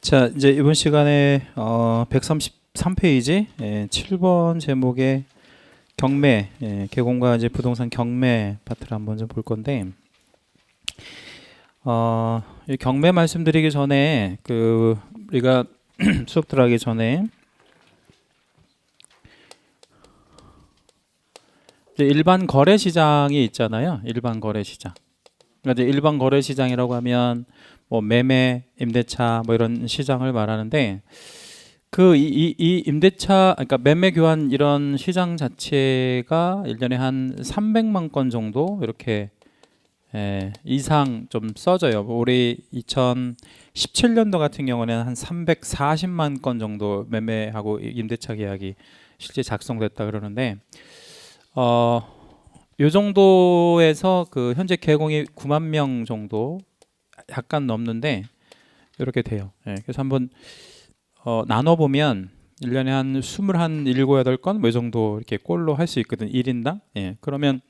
자, 이제 이번 시간에 133페이지 7번 제목의 경매, 개공과 이제 부동산 경매 파트를 한번 좀 볼 건데, 이 경매 말씀드리기 전에 우리가 수업 들어가기 전에 이제 일반 거래 시장이 있잖아요. 일반 거래 시장. 그러니까 이제 일반 거래 시장이라고 하면 뭐 매매, 임대차 뭐 이런 시장을 말하는데, 이 임대차, 그러니까 매매 교환 이런 시장 자체가 1년에 한 300만 건 정도 이렇게 이상 좀 써져요. 우리 2017년도 같은 경우는 한 340만 건 정도 매매하고 임대차 계약이 실제 작성됐다 그러는데, 요 정도에서 현재 개공이 9만 명 정도 약간 넘는데 이렇게 돼요. 그래서 한번 나눠 보면 1년에 한 21, 7, 8건 뭐 이 정도 이렇게 꼴로 할 수 있거든. 1인당. 그러면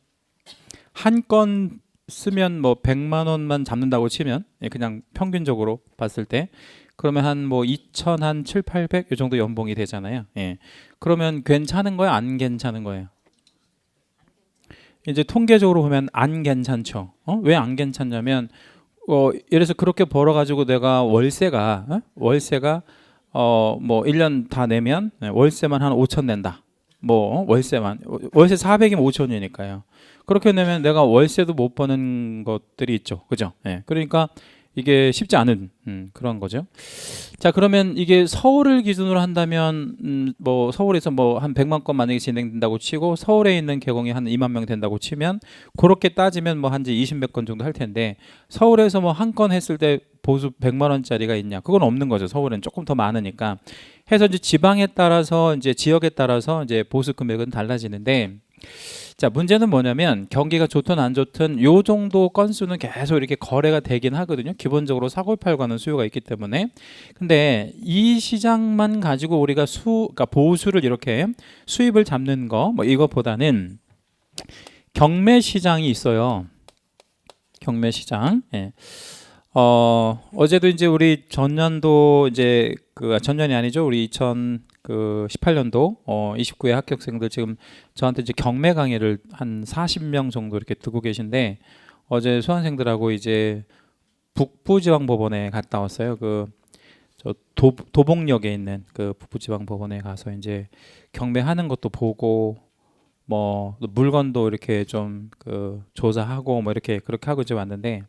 한 건 쓰면 뭐 100만 원만 잡는다고 치면, 그냥 평균적으로 봤을 때 그러면 한 뭐 2천 한 7, 800 이 정도 연봉이 되잖아요. 그러면 괜찮은 거예요? 안 괜찮은 거예요? 이제 통계적으로 보면 안 괜찮죠. 왜 안 괜찮냐면 예를 들어서 그렇게 벌어가지고 내가 월세가 뭐 1년 다 내면 월세만 한 5천 낸다. 뭐 월세 400이면 5천이니까요. 그렇게 내면 내가 월세도 못 버는 것들이 있죠. 그죠? 그러니까 이게 쉽지 않은 그런 거죠. 자, 그러면 이게 서울을 기준으로 한다면 뭐 서울에서 뭐 한 100만 건 만약에 진행된다고 치고 서울에 있는 개공이 한 2만 명 된다고 치면, 그렇게 따지면 뭐 한지 20몇 건 정도 할 텐데, 서울에서 뭐 한 건 했을 때 보수 100만 원짜리가 있냐? 그건 없는 거죠. 서울은 조금 더 많으니까. 해서 이제 지방에 따라서 이제 지역에 따라서 이제 보수 금액은 달라지는데, 자, 문제는 뭐냐면 경기가 좋든 안 좋든 요 정도 건수는 계속 이렇게 거래가 되긴 하거든요. 기본적으로 사고 팔고 하는 수요가 있기 때문에. 근데 이 시장만 가지고 우리가 그러니까 보수를 이렇게 수입을 잡는 거 뭐 이것보다는 경매 시장이 있어요. 경매 시장. 어제도 이제 우리 전년도 이제 전년이 아니죠. 우리 2018년도 29회 합격생들 지금 저한테 이제 경매 강의를 한 40명 정도 이렇게 듣고 계신데, 어제 수강생들하고 이제 북부지방법원에 갔다 왔어요. 저 도봉역에 있는 북부지방법원에 가서 이제 경매하는 것도 보고, 뭐 물건도 이렇게 좀 조사하고 뭐 이렇게 그렇게 하고 이제 왔는데,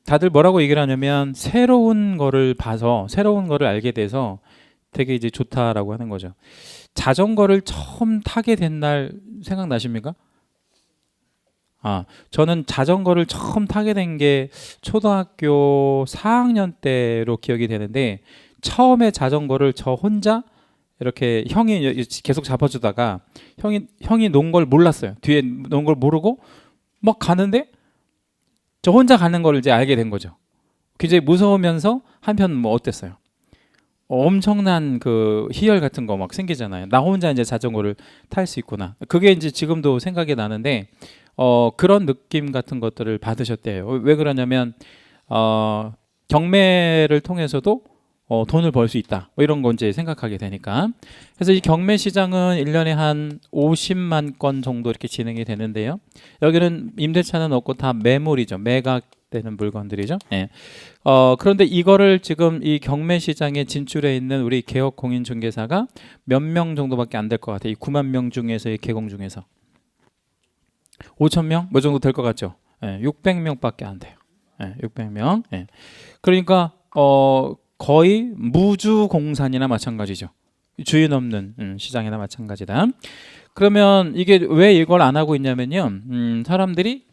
다들 뭐라고 얘기를 하냐면 새로운 거를 봐서 새로운 거를 알게 돼서 되게 이제 좋다라고 하는 거죠. 자전거를 처음 타게 된 날 생각나십니까? 저는 자전거를 처음 타게 된 게 초등학교 4학년 때로 기억이 되는데, 처음에 자전거를 저 혼자 이렇게 형이 계속 잡아주다가 형이 놓은 걸 몰랐어요. 뒤에 놓은 걸 모르고 막 가는데 저 혼자 가는 걸 이제 알게 된 거죠. 굉장히 무서우면서 한편 뭐 어땠어요? 엄청난 희열 같은 거 막 생기잖아요. 나 혼자 이제 자전거를 탈 수 있구나. 그게 이제 지금도 생각이 나는데, 그런 느낌 같은 것들을 받으셨대요. 왜 그러냐면 경매를 통해서도 돈을 벌 수 있다. 뭐 이런 거 이제 생각하게 되니까. 그래서 이 경매 시장은 1년에 한 50만 건 정도 이렇게 진행이 되는데요. 여기는 임대차는 없고 다 매물이죠. 매각되는 물건들이죠. 그런데 이거를 지금 이 경매 시장에 진출해 있는 우리 개업 공인중개사가 몇 명 정도밖에 안 될 것 같아요. 이 9만 명 중에서, 이 개공 중에서 5천 명? 뭐 정도 될 것 같죠. 600명밖에 안 돼요. 600명. 그러니까 거의 무주공산이나 마찬가지죠. 주인 없는 시장이나 마찬가지다. 그러면 이게 왜 이걸 안 하고 있냐면요, 사람들이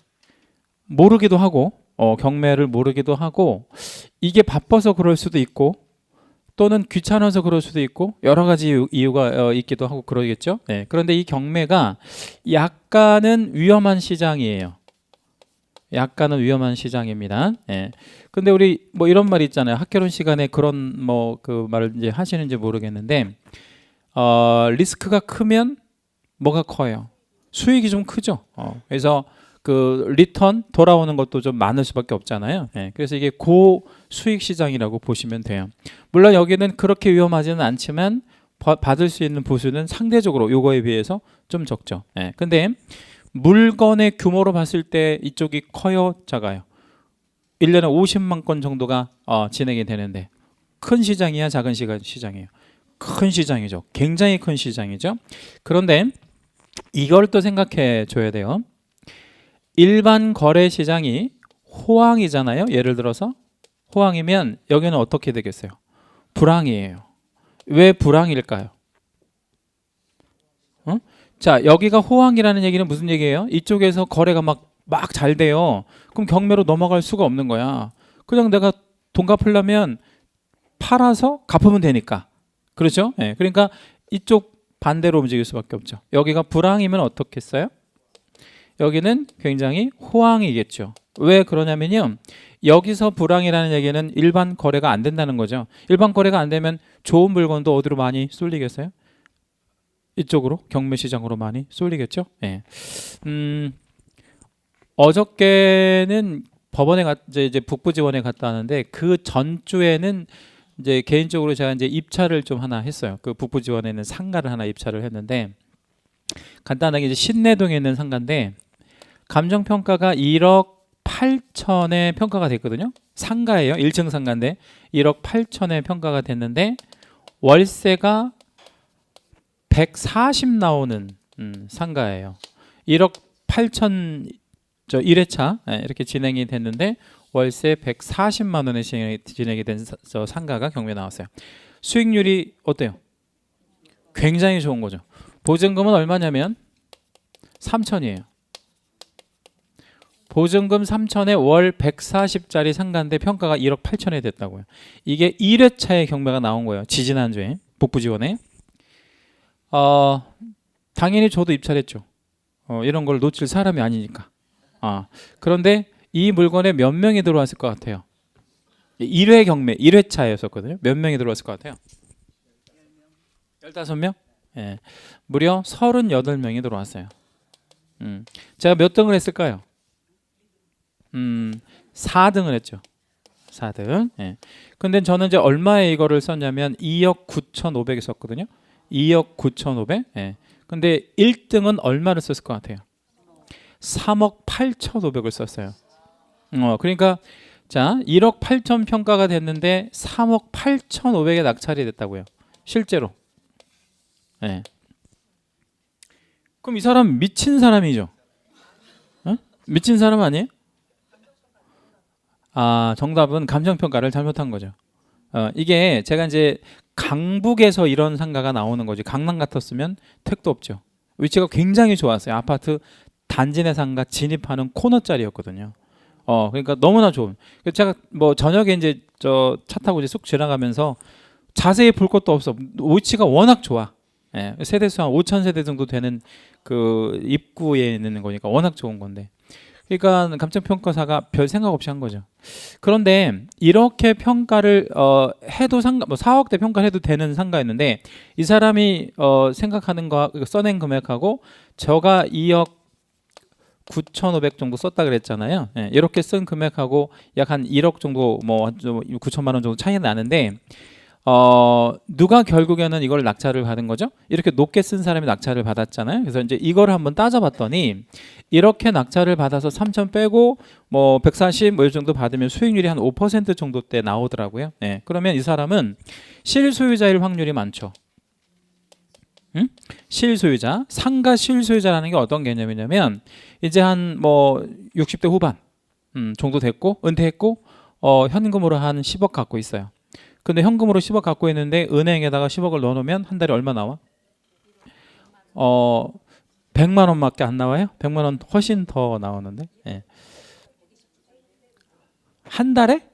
모르기도 하고 경매를 모르기도 하고, 이게 바빠서 그럴 수도 있고 또는 귀찮아서 그럴 수도 있고 여러 가지 이유가 있기도 하고 그러겠죠. 그런데 이 경매가 약간은 위험한 시장이에요. 약간은 위험한 시장입니다. 근데 우리 뭐 이런 말 있잖아요. 학개론 시간에 그런 말을 이제 하시는지 모르겠는데, 리스크가 크면 뭐가 커요? 수익이 좀 크죠. 그래서 그 리턴 돌아오는 것도 좀 많을 수밖에 없잖아요. 예, 그래서 이게 고수익 시장이라고 보시면 돼요. 물론 여기는 그렇게 위험하지는 않지만 받을 수 있는 보수는 상대적으로 요거에 비해서 좀 적죠. 예, 근데 물건의 규모로 봤을 때 이쪽이 커요, 작아요? 1년에 50만 건 정도가 진행이 되는데 큰 시장이야, 작은 시장이에요? 큰 시장이죠. 굉장히 큰 시장이죠. 그런데 이걸 또 생각해 줘야 돼요. 일반 거래 시장이 호황이잖아요. 예를 들어서 호황이면 여기는 어떻게 되겠어요? 불황이에요. 왜 불황일까요? 자, 여기가 호황이라는 얘기는 무슨 얘기예요? 이쪽에서 거래가 막 잘 돼요. 그럼 경매로 넘어갈 수가 없는 거야. 그냥 내가 돈 갚으려면 팔아서 갚으면 되니까. 그렇죠? 네, 그러니까 이쪽 반대로 움직일 수밖에 없죠. 여기가 불황이면 어떻겠어요? 여기는 굉장히 호황이겠죠. 왜 그러냐면요. 여기서 불황이라는 얘기는 일반 거래가 안 된다는 거죠. 일반 거래가 안 되면 좋은 물건도 어디로 많이 쏠리겠어요? 이쪽으로 경매 시장으로 많이 쏠리겠죠. 예. 어저께는 법원에 이제 북부지원에 갔다 왔는데 그 전주에는 이제 개인적으로 제가 이제 입찰을 좀 하나 했어요. 그 북부지원에는 상가를 하나 입찰을 했는데 간단하게 이제 신내동에 있는 상가인데 감정평가가 1억 8천에 평가가 됐거든요. 상가예요. 1층 상가인데 1억 8천에 평가가 됐는데 월세가 140 나오는 상가예요. 1억 8천 1회차 이렇게 진행이 됐는데 월세 140만 원에 진행이 된 상가가 경매 나왔어요. 수익률이 어때요? 굉장히 좋은 거죠. 보증금은 얼마냐면 3천이에요. 보증금 3천에 월 140짜리 상가인데 평가가 1억 8천에 됐다고요. 이게 1회차에 경매가 나온 거예요. 지지난주에 북부지원에. 당연히 저도 입찰했죠. 이런 걸 놓칠 사람이 아니니까. 그런데 이 물건에 몇 명이 들어왔을 것 같아요? 1회 경매, 1회차였었거든요. 몇 명이 들어왔을 것 같아요? 15명? 예. 무려 38명이 들어왔어요. 제가 몇 등을 했을까요? 4등을 했죠. 4등. 예. 근데 저는 이제 얼마에 이거를 썼냐면 2억 9,500에 썼거든요. 2억 9,500. 예. 근데 1등은 얼마를 썼을 것 같아요? 3억 8,500을 썼어요. 그러니까 자, 1억 8천 평가가 됐는데 3억 8,500에 낙찰이 됐다고요. 실제로. 예. 그럼 이 사람 미친 사람이죠. 미친 사람 아니에요? 정답은 감정평가를 잘못한 거죠. 이게 제가 이제 강북에서 이런 상가가 나오는 거지. 강남 같았으면 택도 없죠. 위치가 굉장히 좋았어요. 아파트 단지 내 상가 진입하는 코너짜리였거든요. 그러니까 너무나 좋은. 제가 뭐 저녁에 이제 저 차 타고 이제 쑥 지나가면서 자세히 볼 것도 없어. 위치가 워낙 좋아. 예, 세대수 한 5천 세대 정도 되는 그 입구에 있는 거니까 워낙 좋은 건데. 그러니까 감정평가사가 별 생각 없이 한 거죠. 그런데 이렇게 평가를 해도 상가 뭐 4억대 평가를 해도 되는 상가였는데 이 사람이 생각하는 거 써낸 금액하고 저가 2억 9,500 정도 썼다 그랬잖아요. 예, 이렇게 쓴 금액하고 약 한 1억 정도 뭐 9천만 원 정도 차이 나는데 누가 결국에는 이걸 낙찰을 받은 거죠? 이렇게 높게 쓴 사람이 낙찰을 받았잖아요. 그래서 이제 이걸 한번 따져봤더니 이렇게 낙찰을 받아서 3천 빼고 뭐 140 뭐 이 정도 받으면 수익률이 한 5% 정도대 나오더라고요. 예, 그러면 이 사람은 실소유자일 확률이 많죠. 실소유자, 상가 실소유자라는 게 어떤 개념이냐면 이제 한 뭐 60대 후반 정도 됐고 은퇴했고 현금으로 한 10억 갖고 있어요. 근데 현금으로 10억 갖고 있는데 은행에다가 10억을 넣어놓으면 한 달에 얼마 나와? 100만 원밖에 안 나와요? 100만 원 훨씬 더 나오는데. 예. 한 달에?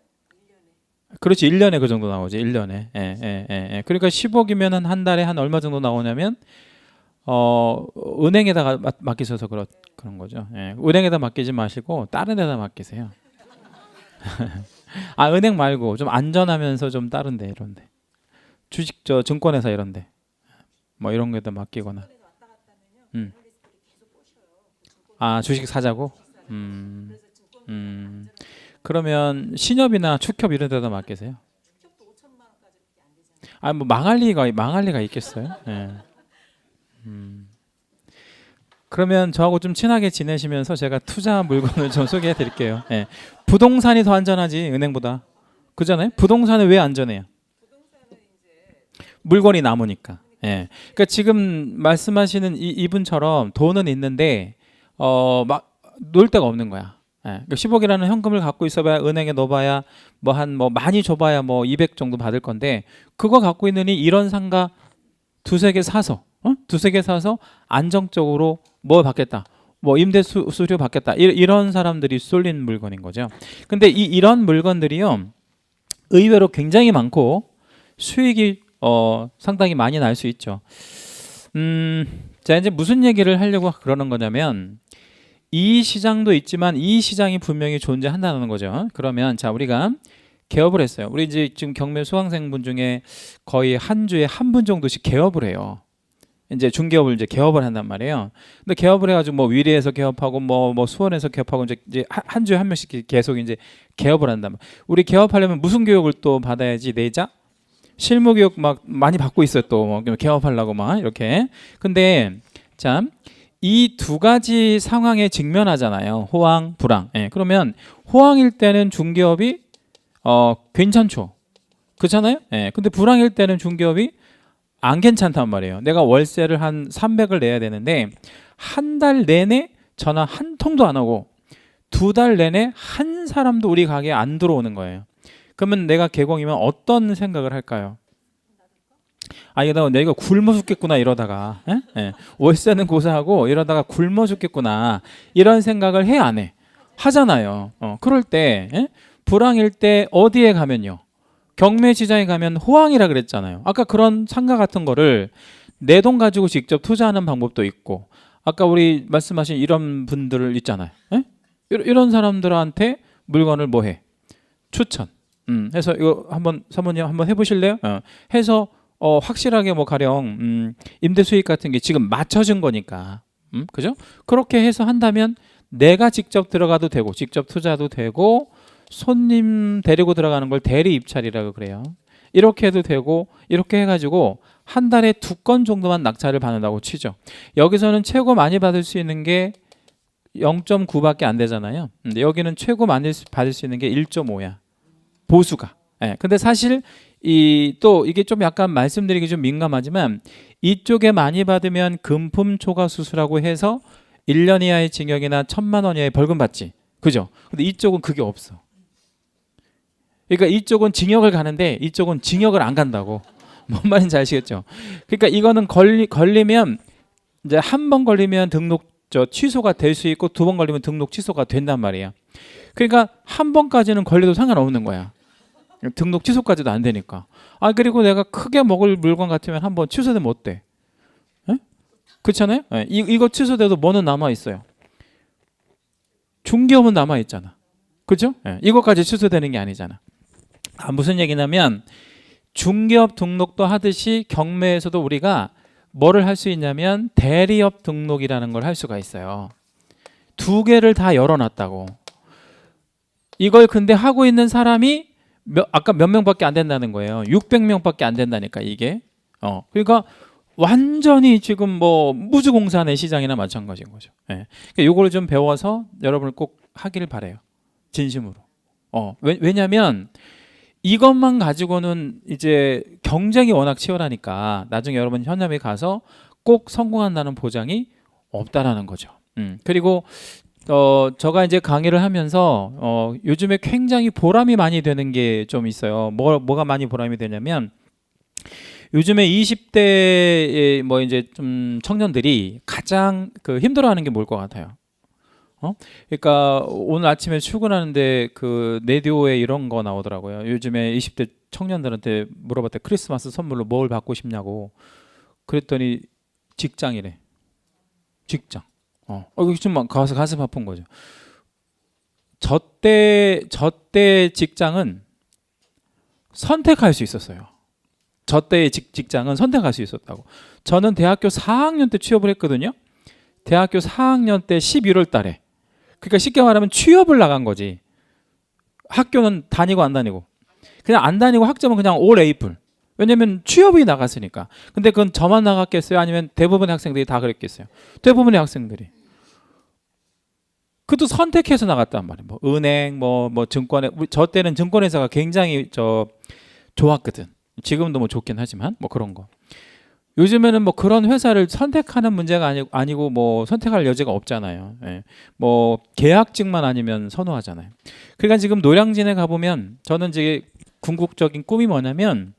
그렇지, 1년에 그 정도 나오지. 1년에. 예. 그러니까 10억이면 한 달에 한 얼마 정도 나오냐면 은행에다가 맡기셔서 그런 거죠. 예. 은행에다 맡기지 마시고 다른 데다 맡기세요. 은행 말고 좀 안전하면서 좀 다른데 이런데 주식 증권회사 이런데 뭐 이런 거에다 맡기거나. 주식 사자고. 음, 그러면 신협이나 축협 이런 데다 맡기세요? 아, 뭐 망할 리가 있겠어요? 예. 그러면 저하고 좀 친하게 지내시면서 제가 투자 물건을 좀 소개해 드릴게요. 예. 부동산이 더 안전하지 은행보다. 그잖아요? 부동산은 왜 안전해요? 물건이 남으니까. 예. 그러니까 지금 말씀하시는 이분처럼 돈은 있는데 막 놀 데가 없는 거야. 예. 그러니까 10억이라는 현금을 갖고 있어봐야 은행에 넣어봐야 뭐 많이 줘봐야 뭐 200 정도 받을 건데 그거 갖고 있느니 이런 상가 두세 개 사서 두세 개 사서 안정적으로 뭐 받겠다. 뭐 임대 수수료 받겠다. 이런 사람들이 쏠린 물건인 거죠. 근데 이런 물건들이요. 의외로 굉장히 많고 수익이 상당히 많이 날 수 있죠. 자 이제 무슨 얘기를 하려고 그러는 거냐면 이 시장도 있지만 이 시장이 분명히 존재한다는 거죠. 그러면 자 우리가 개업을 했어요. 우리 이제 지금 경매 수강생분 중에 거의 한 주에 한 분 정도씩 개업을 해요. 이제 중개업을 이제 개업을 한단 말이에요. 근데 개업을 해가지고 뭐 위례에서 개업하고 뭐 수원에서 개업하고 이제 한 주에 한 명씩 계속 이제 개업을 한단 말이에요. 우리 개업하려면 무슨 교육을 또 받아야지 내자? 실무 교육 막 많이 받고 있어요 또 개업하려고 막 이렇게. 근데 참 이 두 가지 상황에 직면하잖아요. 호황, 불황. 예, 그러면 호황일 때는 중개업이 괜찮죠. 그렇잖아요. 예, 근데 불황일 때는 중개업이 안 괜찮단 말이에요. 내가 월세를 한 300을 내야 되는데 한 달 내내 전화 한 통도 안 오고 두 달 내내 한 사람도 우리 가게에 안 들어오는 거예요. 그러면 내가 개공이면 어떤 생각을 할까요? 아 이거 내가 굶어 죽겠구나 이러다가 예? 월세는 고사하고 이러다가 굶어 죽겠구나 이런 생각을 해 안 해? 하잖아요. 그럴 때 불황일 때 어디에 가면요? 경매 시장에 가면 호황이라 그랬잖아요. 아까 그런 상가 같은 거를 내 돈 가지고 직접 투자하는 방법도 있고 아까 우리 말씀하신 이런 분들 있잖아요. 이런 사람들한테 물건을 뭐 해? 추천. 해서 이거 한번 사모님 한번 해보실래요? 해서 확실하게 뭐 가령 임대 수익 같은 게 지금 맞춰진 거니까 그죠? 그렇게 해서 한다면 내가 직접 들어가도 되고 직접 투자도 되고 손님 데리고 들어가는 걸 대리 입찰이라고 그래요. 이렇게 해도 되고 이렇게 해가지고 한 달에 2건 정도만 낙찰을 받는다고 치죠. 여기서는 최고 많이 받을 수 있는 게 0.9밖에 안 되잖아요. 근데 여기는 최고 많이 받을 수 있는 게 1.5야. 보수가. 예. 근데 사실 또 이게 좀 약간 말씀드리기 좀 민감하지만 이쪽에 많이 받으면 금품 초과 수수라고 해서 1년 이하의 징역이나 1,000만 원 이하의 벌금 받지. 그죠? 근데 이쪽은 그게 없어. 그러니까 이쪽은 징역을 가는데 이쪽은 징역을 안 간다고. 뭔 말인지 아시겠죠? 그러니까 이거는 걸리면 이제 한 번 걸리면 등록 취소가 될 수 있고 2번 걸리면 등록 취소가 된단 말이에요. 그러니까 한 번까지는 걸려도 상관없는 거야. 등록 취소까지도 안 되니까. 아 그리고 내가 크게 먹을 물건 같으면 한번 취소되면 어때? 그렇잖아요? 이거 취소돼도 뭐는 남아 있어요. 중개업은 남아 있잖아. 그죠? 이거까지 취소되는 게 아니잖아. 무슨 얘기냐면 중개업 등록도 하듯이 경매에서도 우리가 뭐를 할 수 있냐면 대리업 등록이라는 걸 할 수가 있어요. 2개를 다 열어놨다고. 이걸 근데 하고 있는 사람이 아까 몇 명밖에 안 된다는 거예요. 600명밖에 안 된다니까 이게. 그러니까 완전히 지금 뭐 무주공산의 시장이나 마찬가지인 거죠. 그러니까 요거를 좀 배워서 여러분을 꼭 하기를 바래요. 진심으로. 왜냐하면 이것만 가지고는 이제 경쟁이 워낙 치열하니까 나중에 여러분 현업에 가서 꼭 성공한다는 보장이 없다라는 거죠. 그리고 제가 이제 강의를 하면서 요즘에 굉장히 보람이 많이 되는 게 좀 있어요. 뭐가 많이 보람이 되냐면 요즘에 20대 뭐 이제 좀 청년들이 가장 힘들어하는 게 뭘 것 같아요? 그러니까 오늘 아침에 출근하는데 그 라디오에 이런 거 나오더라고요. 요즘에 20대 청년들한테 물어봤대. 크리스마스 선물로 뭘 받고 싶냐고. 그랬더니 직장이래. 직장. 이거 좀 가슴 아픈 거죠. 저때 직장은 선택할 수 있었어요. 저때의 직장은 선택할 수 있었다고. 저는 대학교 4학년 때 취업을 했거든요. 대학교 4학년 때 11월 달에. 그러니까 쉽게 말하면 취업을 나간 거지. 학교는 다니고 안 다니고. 그냥 안 다니고 학점은 그냥 올 A뿔. 왜냐면 취업이 나갔으니까. 근데 그건 저만 나갔겠어요? 아니면 대부분의 학생들이 다 그랬겠어요? 대부분의 학생들이. 그것도 선택해서 나갔단 말이에요. 뭐 은행, 뭐 증권에, 저 때는 증권회사가 굉장히 좋았거든. 지금도 뭐 좋긴 하지만 뭐 그런 거. 요즘에는 뭐 그런 회사를 선택하는 문제가 아니고 뭐 선택할 여지가 없잖아요. 예. 뭐 계약직만 아니면 선호하잖아요. 그러니까 지금 노량진에 가보면 저는 이제 궁극적인 꿈이 뭐냐면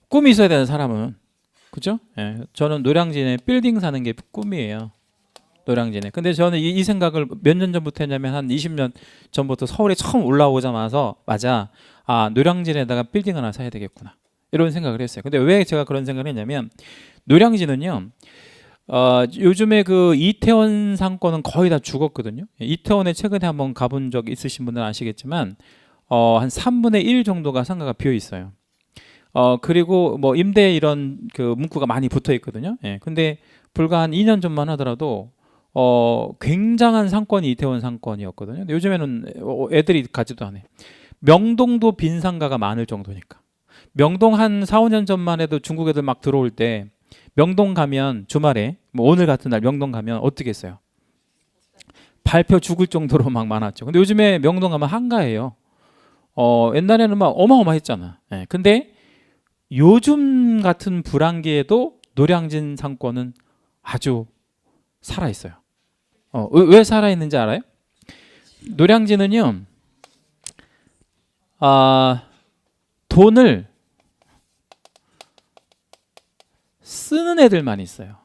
꿈이 있어야 되는 사람은 그죠? 예. 저는 노량진에 빌딩 사는 게 꿈이에요. 노량진에. 근데 저는 이 생각을 몇 년 전부터 했냐면 한 20년 전부터 서울에 처음 올라오자마자 노량진에다가 빌딩 하나 사야 되겠구나. 이런 생각을 했어요. 근데 왜 제가 그런 생각을 했냐면 노량진은요. 요즘에 그 이태원 상권은 거의 다 죽었거든요. 이태원에 최근에 한번 가본 적 있으신 분들은 아시겠지만 한 3분의 1 정도가 상가가 비어 있어요. 그리고 뭐 임대 이런 그 문구가 많이 붙어 있거든요. 예. 근데 불과 한 2년 전만 하더라도 굉장한 상권이 이태원 상권이었거든요. 근데 요즘에는 애들이 가지도 않아요. 명동도 빈 상가가 많을 정도니까. 명동 한 4, 5년 전만 해도 중국 애들 막 들어올 때 명동 가면 주말에 뭐 오늘 같은 날 명동 가면 어떻게 했어요? 발표 죽을 정도로 막 많았죠. 근데 요즘에 명동 가면 한가해요. 옛날에는 막 어마어마했잖아. 예. 근데 요즘 같은 불황기에도 노량진 상권은 아주 살아 있어요. 왜 살아 있는지 알아요? 노량진은요. 돈을 쓰는 애들만 있어요.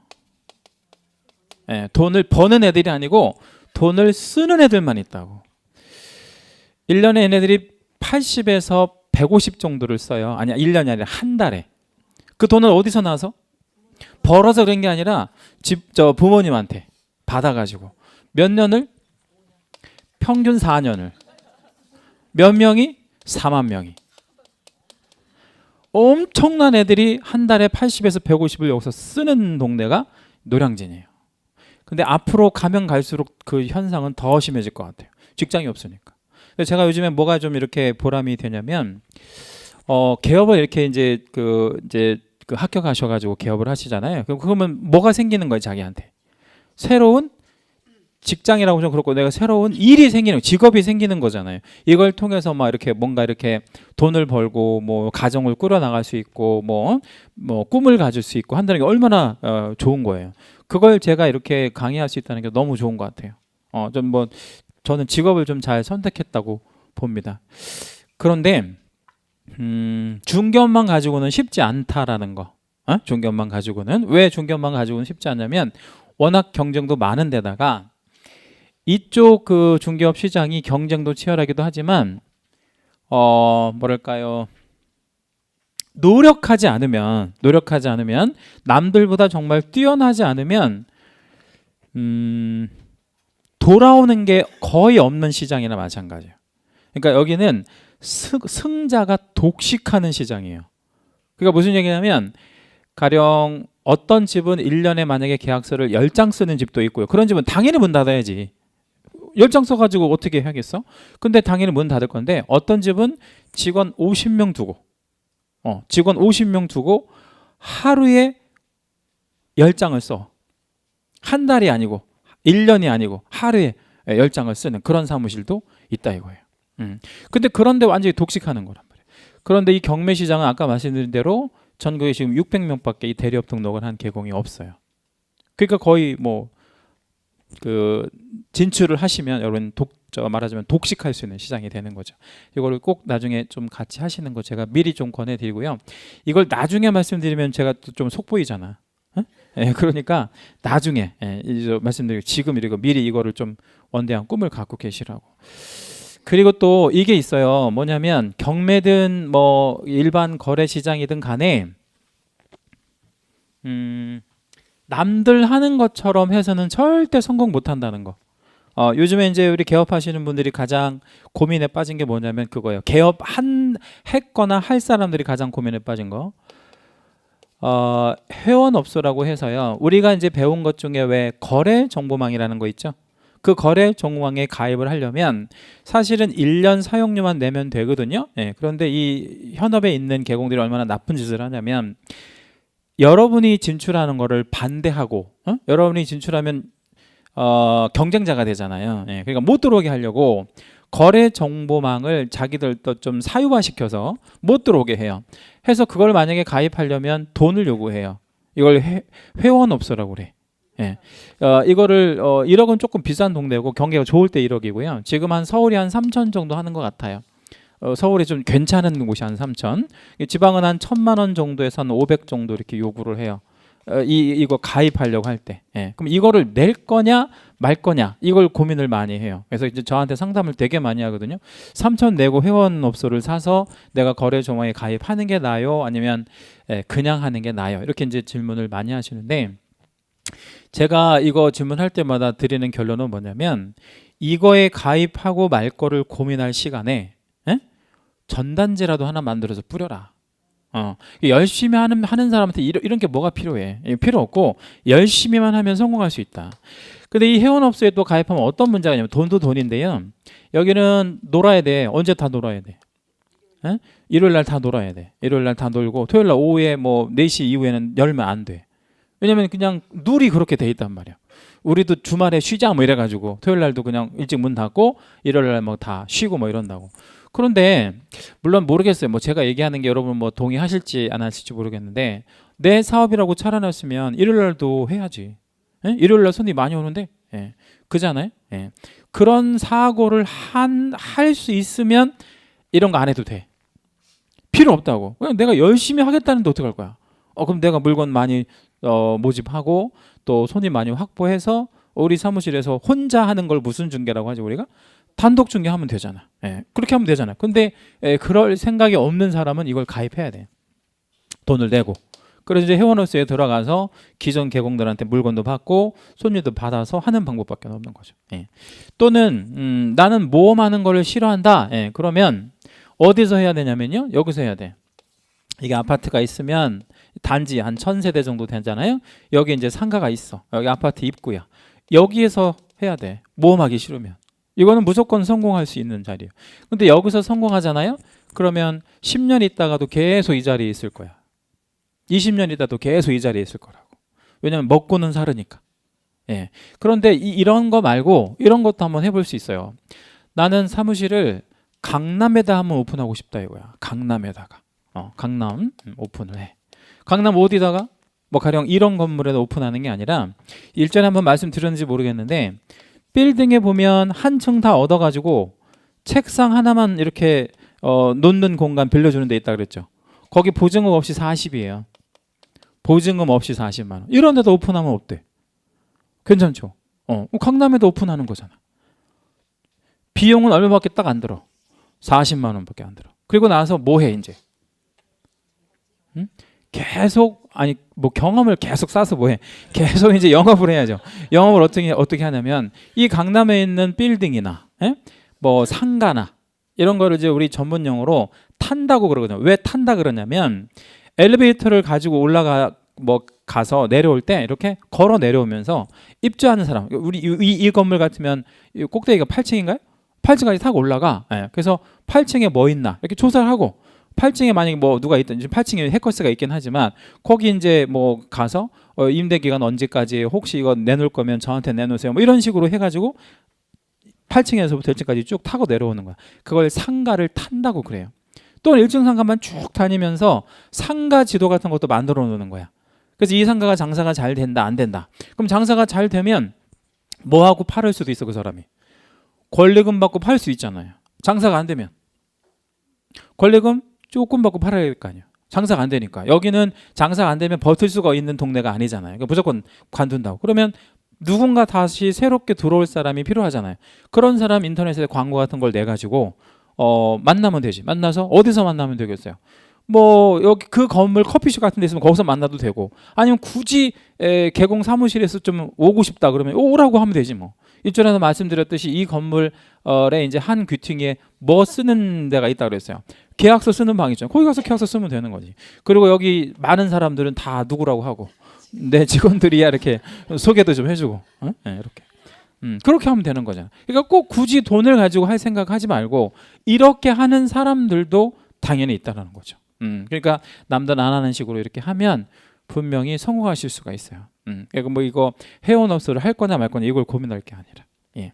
예, 돈을 버는 애들이 아니고 돈을 쓰는 애들만 있다고. 1년에 얘네들이 80에서 150 정도를 써요. 아니야, 1년이 아니라 한 달에. 그 돈을 어디서 나서? 벌어서 그런 게 아니라 부모님한테 받아가지고 몇 년을? 평균 4년을. 몇 명이? 4만 명이. 엄청난 애들이 한 달에 80에서 150을 여기서 쓰는 동네가 노량진이에요. 근데 앞으로 가면 갈수록 그 현상은 더 심해질 것 같아요. 직장이 없으니까. 그래서 제가 요즘에 뭐가 좀 이렇게 보람이 되냐면 개업을 이렇게 이제 그 합격하셔가지고 개업을 하시잖아요. 그러면 뭐가 생기는 거예요, 자기한테? 새로운 직장이라고 좀 그렇고 내가 새로운 일이 생기는 직업이 생기는 거잖아요. 이걸 통해서 막 이렇게 뭔가 이렇게 돈을 벌고 뭐 가정을 꾸려 나갈 수 있고 뭐 꿈을 가질 수 있고 한다는 게 얼마나 좋은 거예요. 그걸 제가 이렇게 강의할 수 있다는 게 너무 좋은 것 같아요. 저는 직업을 좀 잘 선택했다고 봅니다. 그런데 중견만 가지고는 쉽지 않다라는 거. 중견만 가지고는 왜 중견만 가지고는 쉽지 않냐면 워낙 경쟁도 많은 데다가 이쪽 그 중개업 시장이 경쟁도 치열하기도 하지만 뭐랄까요, 노력하지 않으면 남들보다 정말 뛰어나지 않으면 돌아오는 게 거의 없는 시장이나 마찬가지예요. 그러니까 여기는 승자가 독식하는 시장이에요. 그러니까 무슨 얘기냐면 가령 어떤 집은 1년에 만약에 계약서를 10장 쓰는 집도 있고요. 그런 집은 당연히 문 닫아야지. 10장 써가지고 어떻게 해야겠어? 근데 당연히 문 닫을 건데 어떤 집은 직원 50명 두고 하루에 10장을 써. 한 달이 아니고 1년이 아니고 하루에 10장을 쓰는 그런 사무실도 있다 이거예요. 근데 그런데 완전히 독식하는 거란 말이에요. 그런데 이 경매 시장은 아까 말씀드린 대로 전국에 지금 600명밖에 이 대리업 등록을 한 계공이 없어요. 그러니까 거의 뭐 그 진출을 하시면 여러분 말하자면 독식할 수 있는 시장이 되는 거죠. 이거를 꼭 나중에 좀 같이 하시는 거 제가 미리 좀 권해드리고요. 이걸 나중에 말씀드리면 제가 또 좀 속보이잖아. 그러니까 나중에 말씀드리고 지금 이거 미리 이거를 좀 원대한 꿈을 갖고 계시라고. 그리고 또 이게 있어요. 뭐냐면 경매든 뭐 일반 거래 시장이든 간에 남들 하는 것처럼 해서는 절대 성공 못 한다는 거. 요즘에 이제 우리 개업하시는 분들이 가장 고민에 빠진 게 뭐냐면 그거예요. 했거나 할 사람들이 가장 고민에 빠진 거. 회원업소라고 해서요. 우리가 이제 배운 것 중에 왜 거래 정보망이라는 거 있죠? 그 거래 정보망에 가입을 하려면 사실은 1년 사용료만 내면 되거든요. 예, 그런데 이 현업에 있는 개공들이 얼마나 나쁜 짓을 하냐면 여러분이 진출하는 거를 반대하고 여러분이 진출하면 경쟁자가 되잖아요. 예, 그러니까 못 들어오게 하려고 거래 정보망을 자기들도 좀 사유화시켜서 못 들어오게 해요. 해서 그걸 만약에 가입하려면 돈을 요구해요. 이걸 회원업소라고 그래. 예. 이거를 1억은 조금 비싼 동네고 경기가 좋을 때 1억이고요. 지금 한 서울이 한 3천 정도 하는 것 같아요. 서울이 좀 괜찮은 곳이 한 3천. 지방은 한 1,000만 원 정도에서 한 500 정도 이렇게 요구를 해요. 이거 가입하려고 할 때. 예. 그럼 이거를 낼 거냐 말 거냐 이걸 고민을 많이 해요. 그래서 이제 저한테 상담을 되게 많이 하거든요. 3천 내고 회원업소를 사서 내가 거래정보에 가입하는 게 나아요? 아니면 그냥 하는 게 나아요? 이렇게 이제 질문을 많이 하시는데 제가 이거 질문할 때마다 드리는 결론은 뭐냐면 이거에 가입하고 말 거를 고민할 시간에 전단지라도 하나 만들어서 뿌려라. 열심히 하는 사람한테 이런 게 뭐가 필요해? 필요 없고 열심히만 하면 성공할 수 있다. 근데 이 회원업소에 또 가입하면 어떤 문제가 있냐면 돈도 돈인데요. 여기는 놀아야 돼. 언제 다 놀아야 돼? 일요일 날 다 놀아야 돼. 일요일 날 다 놀고 토요일 날 오후에 뭐 4시 이후에는 열면 안 돼. 왜냐면 그냥 룰이 그렇게 돼 있단 말이야. 우리도 주말에 쉬자 뭐 이래가지고 토요일 날도 그냥 일찍 문 닫고 일요일 날 뭐 다 쉬고 뭐 이런다고. 그런데 물론 모르겠어요. 뭐 제가 얘기하는 게 여러분 뭐 동의하실지 안 하실지 모르겠는데 내 사업이라고 차려놨으면 일요일 날도 해야지. 일요일 날 손님 많이 오는데 그잖아요. 그런 사고를 할 수 있으면 이런 거 안 해도 돼. 필요 없다고. 그냥 내가 열심히 하겠다는데 어떡할 거야? 그럼 내가 물건 많이 모집하고 또 손님 많이 확보해서 우리 사무실에서 혼자 하는 걸 무슨 중개라고 하죠 우리가? 단독 중개하면 되잖아. 그렇게 하면 되잖아. 근데 그럴 생각이 없는 사람은 이걸 가입해야 돼. 돈을 내고. 그래서 이제 회원업소에 들어가서 기존 개공들한테 물건도 받고 손님도 받아서 하는 방법밖에 없는 거죠. 또는 나는 모험하는 거를 싫어한다. 그러면 어디서 해야 되냐면요. 여기서 해야 돼. 이게 아파트가 있으면 단지 한 1,000세대 정도 되잖아요. 여기 이제 상가가 있어. 여기 아파트 입구야. 여기에서 해야 돼. 모험하기 싫으면. 이거는 무조건 성공할 수 있는 자리예요. 근데 여기서 성공하잖아요. 그러면 10년 있다가도 계속 이 자리에 있을 거야. 20년 있다도 계속 이 자리에 있을 거라고. 왜냐면 먹고는 사르니까. 그런데 이런 거 말고 이런 것도 한번 해볼 수 있어요. 나는 사무실을 강남에다 한번 오픈하고 싶다 이거야. 강남에다가. 강남 오픈을 해. 강남 어디다가? 뭐 가령 이런 건물에다 오픈하는 게 아니라 일전에 한번 말씀드렸는지 모르겠는데 빌딩에 보면 한 층 다 얻어가지고 책상 하나만 이렇게 놓는 공간 빌려주는 데 있다 그랬죠. 거기 보증금 없이 40이에요. 보증금 없이 40만 원. 이런 데도 오픈하면 어때? 괜찮죠? 강남에도 오픈하는 거잖아. 비용은 얼마밖에 딱 안 들어. 40만 원밖에 안 들어. 그리고 나서 뭐 해 이제? 계속 뭐 경험을 계속 쌓아서 뭐해? 계속 이제 영업을 해야죠. 영업을 어떻게 하냐면 이 강남에 있는 빌딩이나 뭐 상가나 이런 거를 이제 우리 전문 용어로 탄다고 그러거든요. 왜 탄다 그러냐면 엘리베이터를 가지고 가서 내려올 때 이렇게 걸어 내려오면서 입주하는 사람, 우리 이 건물 같으면 꼭대기가 8층인가요? 8층까지 타고 올라가. 그래서 8층에 뭐 있나 이렇게 조사를 하고 8층에 만약에 뭐 누가 있든지 8층에 해커스가 있긴 하지만 거기 이제 뭐 가서 임대 기간 언제까지 혹시 이거 내놓을 거면 저한테 내놓으세요. 뭐 이런 식으로 해가지고 8층에서부터 1층까지 쭉 타고 내려오는 거야. 그걸 상가를 탄다고 그래요. 또 1층 상가만 쭉 다니면서 상가 지도 같은 것도 만들어 놓는 거야. 그래서 이 상가가 장사가 잘 된다 안 된다. 그럼 장사가 잘 되면 뭐 하고 팔을 수도 있어 그 사람이. 권리금 받고 팔 수 있잖아요. 장사가 안 되면 권리금 조금 받고 팔아야 될 거 아니에요. 장사가 안 되니까. 여기는 장사가 안 되면 버틸 수가 있는 동네가 아니잖아요. 그러니까 무조건 관둔다고. 그러면 누군가 다시 새롭게 들어올 사람이 필요하잖아요. 그런 사람 인터넷에 광고 같은 걸 내가지고 만나면 되지. 만나서 어디서 만나면 되겠어요. 뭐 여기 그 건물 커피숍 같은 데 있으면 거기서 만나도 되고 아니면 굳이 개공 사무실에서 좀 오고 싶다 그러면 오라고 하면 되지 뭐. 일전에도 말씀드렸듯이 이 건물에 이제 한 귀퉁이에 뭐 쓰는 데가 있다 그랬어요. 계약서 쓰는 방 있잖아요. 거기 가서 계약서 쓰면 되는 거지. 그리고 여기 많은 사람들은 다 누구라고 하고 내 직원들이야 이렇게 소개도 좀 해주고 이렇게 그렇게 하면 되는 거잖아. 그러니까 꼭 굳이 돈을 가지고 할 생각하지 말고 이렇게 하는 사람들도 당연히 있다는 거죠. 그러니까 남들 안 하는 식으로 이렇게 하면 분명히 성공하실 수가 있어요. 그러니까 뭐 이거 회원업소를 할 거냐 말 거냐 이걸 고민할 게 아니라. 예.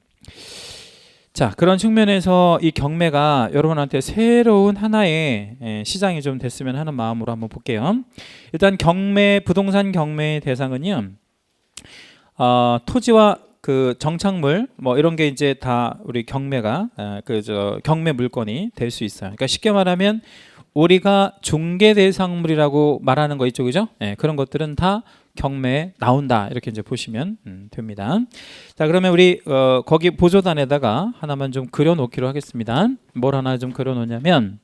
자, 그런 측면에서 이 경매가 여러분한테 새로운 하나의 시장이 좀 됐으면 하는 마음으로 한번 볼게요. 일단 경매, 부동산 경매의 대상은요, 토지와 그 정착물 뭐 이런 게 이제 다 우리 경매가 경매 물건이 될 수 있어요. 그러니까 쉽게 말하면 우리가 중개 대상물이라고 말하는 거 있죠, 그죠? 예, 그런 것들은 다 경매에 나온다 이렇게 이제 보시면 됩니다. 자, 그러면 우리 거기 보조단에다가 하나만 좀 그려놓기로 하겠습니다. 뭘 하나 좀 그려놓냐면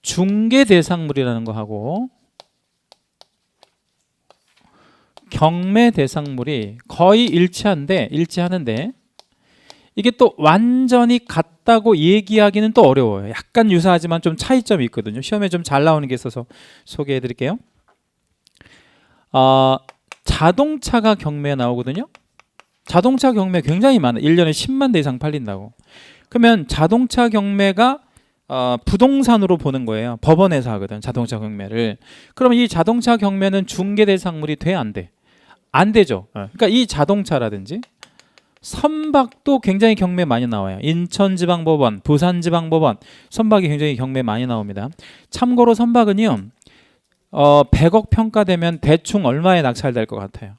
중개 대상물이라는 거 하고 경매 대상물이 거의 일치하는데 이게 또 완전히 같다고 얘기하기는 또 어려워요. 약간 유사하지만 좀 차이점이 있거든요. 시험에 좀 잘 나오는 게 있어서 소개해 드릴게요. 자동차가 경매에 나오거든요. 자동차 경매 굉장히 많아요. 1년에 10만 대 이상 팔린다고. 그러면 자동차 경매가 부동산으로 보는 거예요. 법원에서 하거든, 자동차 경매를. 그럼 이 자동차 경매는 중개 대상물이 돼, 안 돼? 안 되죠. 그러니까 이 자동차라든지 선박도 굉장히 경매 많이 나와요. 인천지방법원, 부산지방법원 선박이 굉장히 경매 많이 나옵니다. 참고로 선박은요 100억 평가되면 대충 얼마에 낙찰될 것 같아요?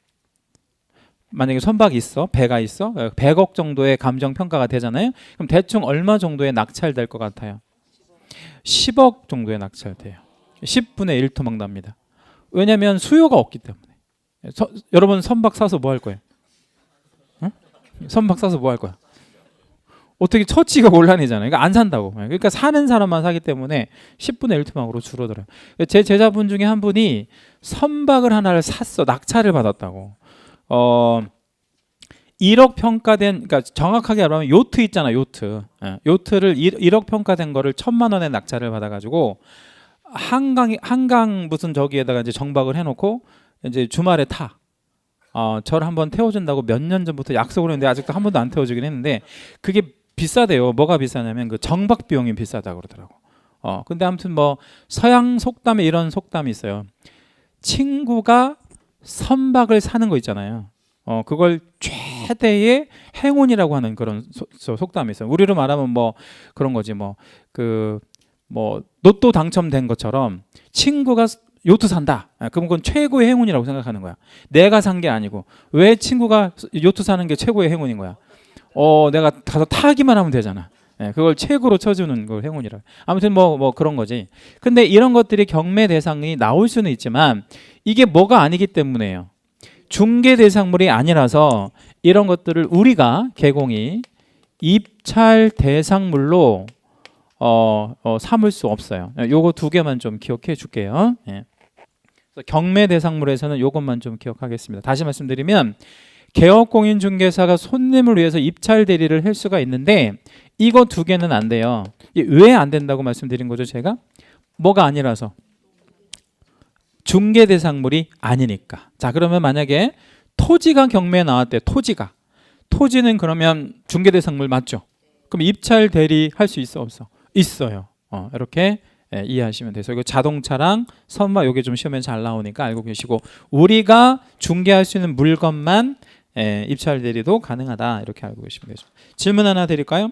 만약에 선박이 있어, 배가 있어, 100억 정도의 감정 평가가 되잖아요. 그럼 대충 얼마 정도에 낙찰될 것 같아요? 10억 정도에 낙찰돼요. 10분의 1토막 납니다. 왜냐하면 수요가 없기 때문에. 여러분 선박 사서 뭐 할 거예요? 응? 선박 사서 뭐 할 거야? 어떻게 처치가 곤란해잖아요. 그러니까 안 산다고. 그러니까 사는 사람만 사기 때문에 10분의 1 토막으로 줄어들어요. 제 제자분 중에 한 분이 선박을 하나를 샀어. 낙찰을 받았다고. 1억 평가된, 그러니까 정확하게 말하면 요트 있잖아, 요트. 요트를 1억 평가된 거를 1,000만 원에 낙찰을 받아가지고 한강 무슨 저기에다가 이제 정박을 해놓고 이제 주말에 타. 저를 한번 태워준다고 몇 년 전부터 약속을 했는데 아직도 한 번도 안 태워주긴 했는데 그게 비싸대요. 뭐가 비싸냐면 그 정박 비용이 비싸다고 그러더라고. 근데 아무튼 뭐 서양 속담에 이런 속담이 있어요. 친구가 선박을 사는 거 있잖아요. 그걸 최대의 행운이라고 하는 그런 속담이 있어요. 우리로 말하면 뭐 그런 거지, 뭐 로또 당첨된 것처럼 친구가 요트 산다. 그럼 그건 최고의 행운이라고 생각하는 거야. 내가 산 게 아니고. 왜 친구가 요트 사는 게 최고의 행운인 거야? 내가 가서 타기만 하면 되잖아. 그걸 최고로 쳐주는 걸 행운이라. 아무튼 뭐 그런 거지. 근데 이런 것들이 경매 대상이 나올 수는 있지만 이게 뭐가 아니기 때문에요. 중개 대상물이 아니라서 이런 것들을 우리가 개공이 입찰 대상물로 삼을 수 없어요. 요거 두 개만 좀 기억해 줄게요. 경매 대상물에서는 요것만 좀 기억하겠습니다. 다시 말씀드리면 개업공인중개사가 손님을 위해서 입찰 대리를 할 수가 있는데 이거 두 개는 안 돼요. 왜 안 된다고 말씀드린 거죠, 제가? 뭐가 아니라서. 중개 대상물이 아니니까. 자, 그러면 만약에 토지가 경매에 나왔대. 토지는 그러면 중개 대상물 맞죠? 그럼 입찰 대리 할 수 있어, 없어? 있어요. 이렇게 이해하시면 돼요. 이거 자동차랑 선박 요게 좀 시험에 잘 나오니까 알고 계시고 우리가 중개할 수 있는 물건만 입찰 대리도 가능하다 이렇게 알고 계시면 되죠. 질문 하나 드릴까요?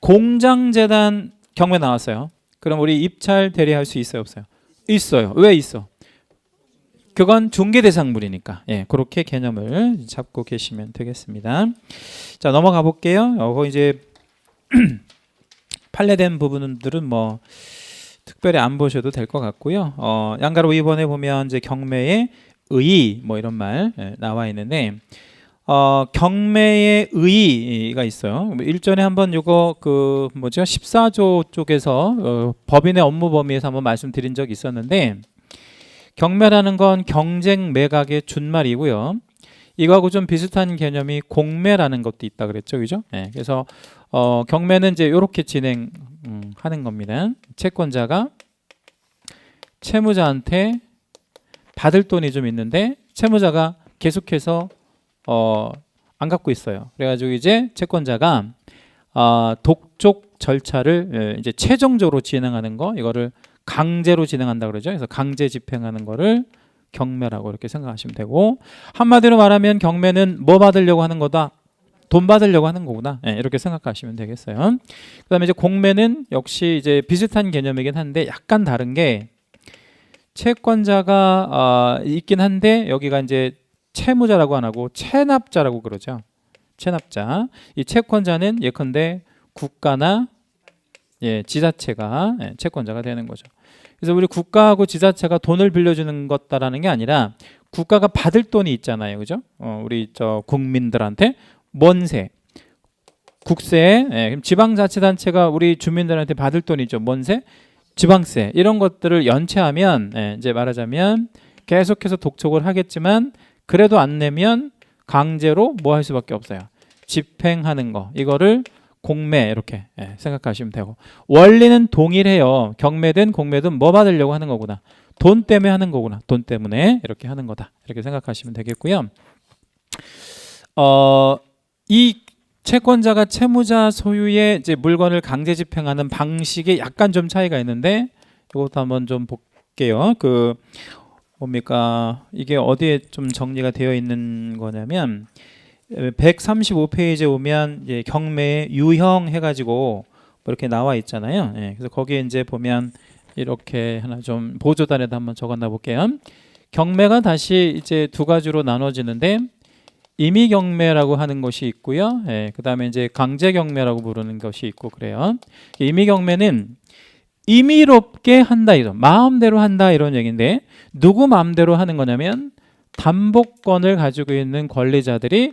공장재단 경매 나왔어요. 그럼 우리 입찰 대리할 수 있어요, 없어요? 있어요. 왜 있어? 그건 중개 대상물이니까. 그렇게 개념을 잡고 계시면 되겠습니다. 자, 넘어가 볼게요. 이제 판례된 부분들은 뭐 특별히 안 보셔도 될 것 같고요. 양가로 2번에 보면 이제 경매의 의의 뭐 이런 말 나와 있는데 경매의 의의가 있어요. 일전에 한번 요거 14조 쪽에서 법인의 업무 범위에서 한번 말씀드린 적이 있었는데 경매라는 건 경쟁 매각의 준말이고요. 이거하고 좀 비슷한 개념이 공매라는 것도 있다 그랬죠, 그죠? 그래서 경매는 이제 이렇게 진행하는 겁니다. 채권자가 채무자한테 받을 돈이 좀 있는데 채무자가 계속해서 안 갖고 있어요. 그래가지고 이제 채권자가 독촉 절차를 이제 최종적으로 진행하는 거, 이거를 강제로 진행한다 그러죠. 그래서 강제 집행하는 거를 경매라고 이렇게 생각하시면 되고, 한마디로 말하면 경매는 뭐 받으려고 하는 거다? 돈 받으려고 하는 거구나. 네, 이렇게 생각하시면 되겠어요. 그다음에 이제 공매는 역시 이제 비슷한 개념이긴 한데 약간 다른 게, 채권자가 있긴 한데 여기가 이제 채무자라고 안 하고 체납자라고 그러죠. 체납자. 이 채권자는 예컨대 국가나 지자체가 채권자가 되는 거죠. 그래서 우리 국가하고 지자체가 돈을 빌려주는 것다라는 게 아니라 국가가 받을 돈이 있잖아요, 그죠? 우리 국민들한테 뭔세, 국세, 지방자치단체가 우리 주민들한테 받을 돈이죠. 뭔세, 지방세 이런 것들을 연체하면 이제 말하자면 계속해서 독촉을 하겠지만 그래도 안 내면 강제로 뭐 할 수밖에 없어요. 집행하는 거, 이거를 공매 이렇게 생각하시면 되고, 원리는 동일해요. 경매든 공매든 뭐 받으려고 하는 거구나. 돈 때문에 하는 거구나. 돈 때문에 이렇게 하는 거다. 이렇게 생각하시면 되겠고요. 이 채권자가 채무자 소유의 이제 물건을 강제 집행하는 방식에 약간 좀 차이가 있는데, 이것도 한번 좀 볼게요. 뭡니까? 이게 어디에 좀 정리가 되어 있는 거냐면 135페이지에 오면 이제 경매 유형 해가지고 뭐 이렇게 나와 있잖아요. 그래서 거기에 이제 보면 이렇게 하나 좀 보조단에다 한번 적어놔 볼게요. 경매가 다시 이제 두 가지로 나눠지는데, 임의 경매라고 하는 것이 있고요. 그 다음에 이제 강제 경매라고 부르는 것이 있고 그래요. 임의 경매는 임의롭게 한다, 이거 마음대로 한다 이런 얘기인데, 누구 마음대로 하는 거냐면 담보권을 가지고 있는 권리자들이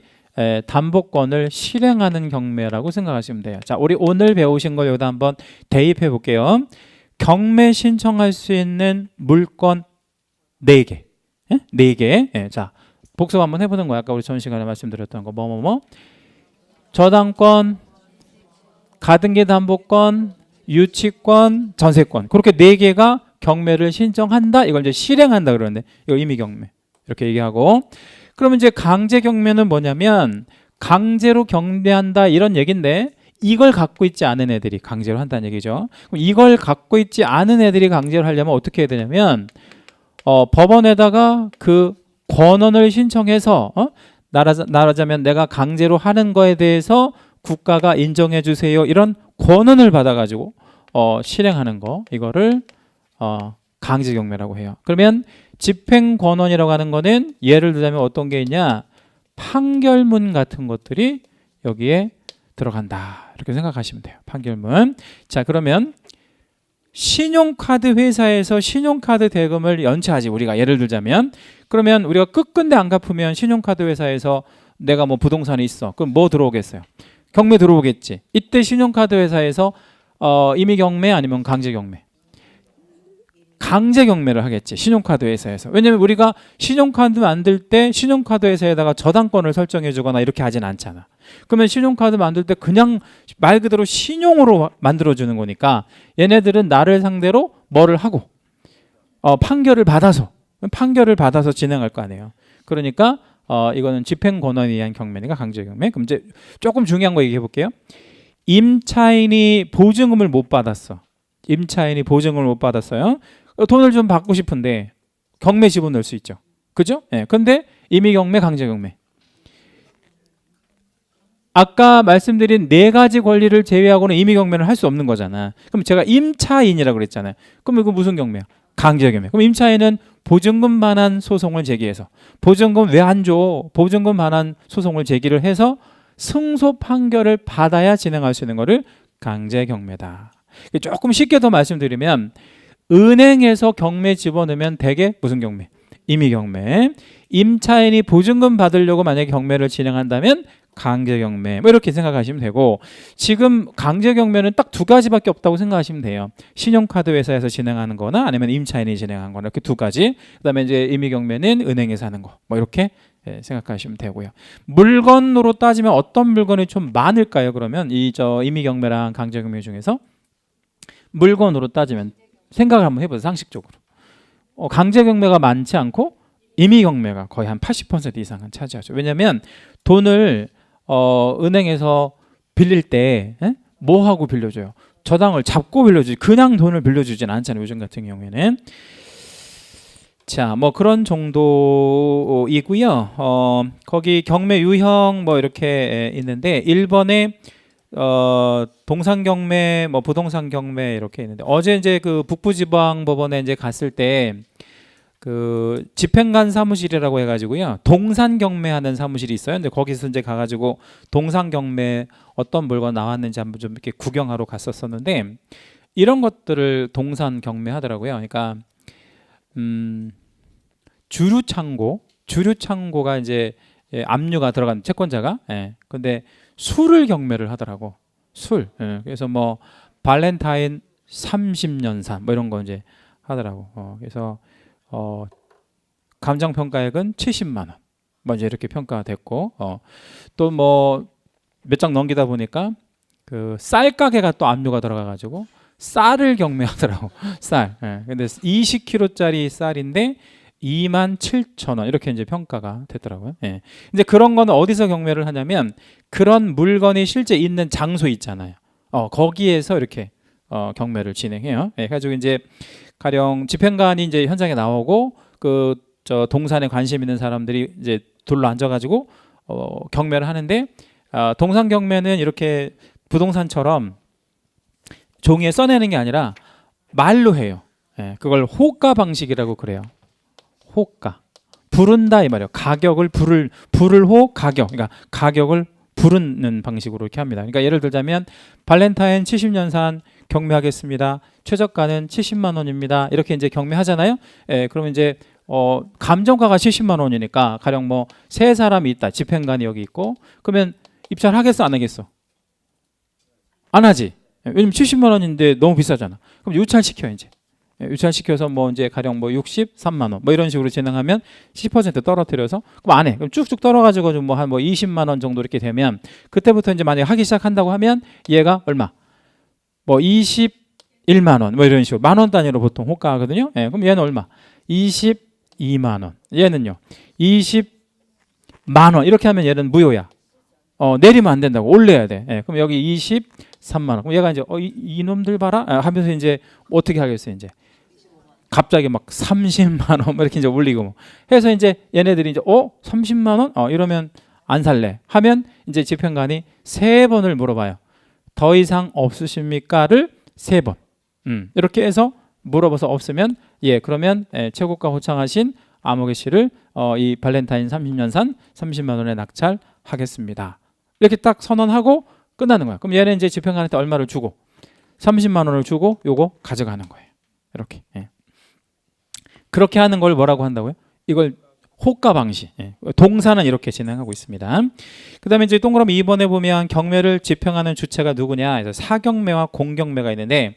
담보권을 실행하는 경매라고 생각하시면 돼요. 자, 우리 오늘 배우신 걸 여기다 한번 대입해 볼게요. 경매 신청할 수 있는 물건 4개. 4개. 자, 복습 한번 해보는 거야. 아까 우리 전 시간에 말씀드렸던 거 저당권, 가등기 담보권, 유치권, 전세권, 그렇게 4개가 경매를 신청한다. 이걸 이제 실행한다 그러는데, 이거 임의 경매 이렇게 얘기하고, 그러면 이제 강제 경매는 뭐냐면 강제로 경매한다 이런 얘기인데, 이걸 갖고 있지 않은 애들이 강제로 한다는 얘기죠. 그럼 이걸 갖고 있지 않은 애들이 강제로 하려면 어떻게 해야 되냐면 법원에다가 그 권한을 신청해서 말하자면 내가 강제로 하는 거에 대해서 국가가 인정해 주세요, 이런 권한을 받아가지고 실행하는 거, 이거를 강제 경매라고 해요. 그러면 집행 권한이라고 하는 거는 예를 들자면 어떤 게 있냐, 판결문 같은 것들이 여기에 들어간다 이렇게 생각하시면 돼요. 판결문. 자, 그러면 신용카드 회사에서 신용카드 대금을 연체하지, 우리가 예를 들자면, 그러면 우리가 끝끝내 안 갚으면 신용카드 회사에서 내가 뭐 부동산이 있어, 그럼 뭐 들어오겠어요? 경매 들어오겠지. 이때 신용카드 회사에서 임의 경매 아니면 강제 경매? 강제 경매를 하겠지, 신용카드 회사에서. 왜냐면 우리가 신용카드 만들 때 신용카드 회사에다가 저당권을 설정해 주거나 이렇게 하진 않잖아. 그러면 신용카드 만들 때 그냥 말 그대로 신용으로 만들어 주는 거니까 얘네들은 나를 상대로 뭐를 하고 판결을 받아서 진행할 거 아니에요. 그러니까 이거는 집행 권한에 의한 경매니까 강제 경매. 그럼 이제 조금 중요한 거 얘기해 볼게요. 임차인이 보증금을 못 받았어. 임차인이 보증금을 못 받았어요. 돈을 좀 받고 싶은데 경매 집어넣을 수 있죠, 그죠? 근데 임의 경매, 강제 경매, 아까 말씀드린 4가지 권리를 제외하고는 임의 경매는 할 수 없는 거잖아. 그럼 제가 임차인이라고 그랬잖아요. 그럼 이거 무슨 경매야? 강제 경매. 그럼 임차인은 보증금 반환 소송을 제기해서, 보증금 왜 안 줘? 보증금 반환 소송을 제기를 해서 승소 판결을 받아야 진행할 수 있는 거를 강제 경매다. 조금 쉽게 더 말씀드리면, 은행에서 경매 집어넣으면 대개 무슨 경매? 임의 경매. 임차인이 보증금 받으려고 만약에 경매를 진행한다면 강제 경매, 뭐 이렇게 생각하시면 되고, 지금 강제 경매는 딱 2가지밖에 없다고 생각하시면 돼요. 신용카드 회사에서 진행하는 거나 아니면 임차인이 진행하는 거나, 이렇게 2가지. 그다음에 이제 임의 경매는 은행에서 하는 거, 뭐 이렇게 생각하시면 되고요. 물건으로 따지면 어떤 물건이 좀 많을까요? 그러면 임의 경매랑 강제 경매 중에서 물건으로 따지면 생각을 한번 해보세요. 상식적으로 강제 경매가 많지 않고 임의 경매가 거의 한 80% 이상은 차지하죠. 왜냐하면 돈을 은행에서 빌릴 때 뭐 하고 빌려줘요? 저당을 잡고 빌려주지 그냥 돈을 빌려주진 않잖아요. 요즘 같은 경우에는. 자, 뭐 그런 정도이고요. 거기 경매 유형 뭐 이렇게 있는데 1번에 동산 경매, 뭐 부동산 경매 이렇게 있는데 어제 이제 그 북부지방법원에 이제 갔을 때 그 집행관 사무실이라고 해가지고요 동산 경매하는 사무실이 있어요. 근데 거기서 이제 가가지고 동산 경매 어떤 물건 나왔는지 한번 좀 이렇게 구경하러 갔었었는데 이런 것들을 동산 경매하더라고요. 그러니까 주류창고가 이제 압류가 들어간 채권자가 근데 술을 경매를 하더라고. 술. 그래서 뭐 발렌타인 30년산 뭐 이런 거 이제 하더라고. 그래서 감정 평가액은 70만 원. 뭐 이제 이렇게 평가가 됐고 또 뭐 몇 장 넘기다 보니까 그 쌀 가게가 또 압류가 들어가 가지고 쌀을 경매하더라고. 쌀. 근데 20kg짜리 쌀인데 27,000원 이렇게 이제 평가가 됐더라고요. 이제 그런 거는 어디서 경매를 하냐면 그런 물건이 실제 있는 장소 있잖아요. 거기에서 이렇게 경매를 진행해요. 가지고 이제 가령 집행관이 이제 현장에 나오고 그 저 동산에 관심 있는 사람들이 이제 둘러 앉아가지고 경매를 하는데 동산 경매는 이렇게 부동산처럼 종이에 써내는 게 아니라 말로 해요. 그걸 호가 방식이라고 그래요. 호가 부른다 이 말이에요. 가격을 부를 호 가격. 그러니까 가격을 부르는 방식으로 이렇게 합니다. 그러니까 예를 들자면 발렌타인 70년산 경매하겠습니다. 최저가는 70만 원입니다. 이렇게 이제 경매하잖아요. 그러면 이제 감정가가 70만 원이니까 가령 뭐 세 사람이 있다. 집행관이 여기 있고 그러면 입찰하겠어 안 하겠어? 안 하지. 왜냐면 70만 원인데 너무 비싸잖아. 그럼 유찰시켜 이제. 유찰시켜서 뭐 이제 가령 뭐 63만 원 뭐 이런 식으로 진행하면 10% 떨어뜨려서 그럼 안 해. 그럼 쭉쭉 떨어가지고 좀 뭐 한 뭐 20만 원 정도 이렇게 되면 그때부터 이제 만약에 하기 시작한다고 하면 얘가 얼마? 뭐 21만 원 뭐 이런 식으로 만 원 단위로 보통 호가하거든요. 그럼 얘는 얼마? 22만 원. 얘는요. 20만 원 이렇게 하면 얘는 무효야. 내리면 안 된다고 올려야 돼. 그럼 여기 23만 원. 그럼 얘가 이제 이놈들 봐라 하면서 이제 어떻게 하겠어요 이제. 갑자기 막 30만 원 이렇게 이제 올리고 뭐 해서 이제 얘네들이 이제 30만 원? 이러면 안 살래 하면 이제 집행관이 3번을 물어봐요. 더 이상 없으십니까를 3번. 이렇게 해서 물어봐서 없으면 그러면 최고가 호창하신 아무개 씨를 이 발렌타인 30년산 30만 원에 낙찰하겠습니다. 이렇게 딱 선언하고 끝나는 거야. 그럼 얘는 이제 집행관한테 얼마를 주고 30만 원을 주고 요거 가져가는 거예요. 이렇게. 그렇게 하는 걸 뭐라고 한다고요? 이걸 호가 방식. 동사는 이렇게 진행하고 있습니다. 그다음에 이제 동그라미 2번에 보면 경매를 집행하는 주체가 누구냐? 그래서 사경매와 공경매가 있는데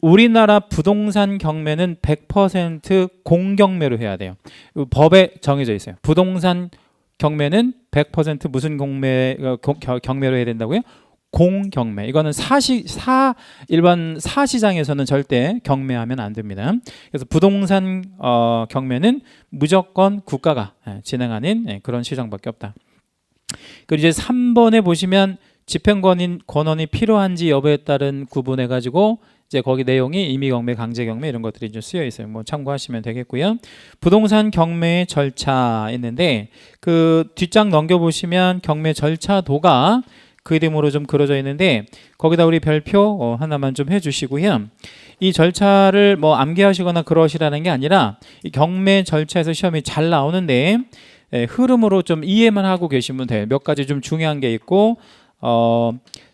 우리나라 부동산 경매는 100% 공경매로 해야 돼요. 법에 정해져 있어요. 부동산 경매는 100% 무슨 경매로 해야 된다고요? 공경매. 이거는 일반 사시장에서는 절대 경매하면 안 됩니다. 그래서 부동산 경매는 무조건 국가가 진행하는 그런 시장밖에 없다. 그리고 이제 3번에 보시면 집행권원이 필요한지 여부에 따른 구분해 가지고 이제 거기 내용이 임의경매, 강제경매 이런 것들이 좀 쓰여 있어요. 뭐 참고하시면 되겠고요. 부동산 경매의 절차 있는데 그 뒷장 넘겨 보시면 경매 절차도가 그 이름으로 좀 그려져 있는데 거기다 우리 별표 하나만 좀 해주시고요. 이 절차를 뭐 암기하시거나 그러시라는 게 아니라 이 경매 절차에서 시험이 잘 나오는데 흐름으로 좀 이해만 하고 계시면 돼요. 몇 가지 좀 중요한 게 있고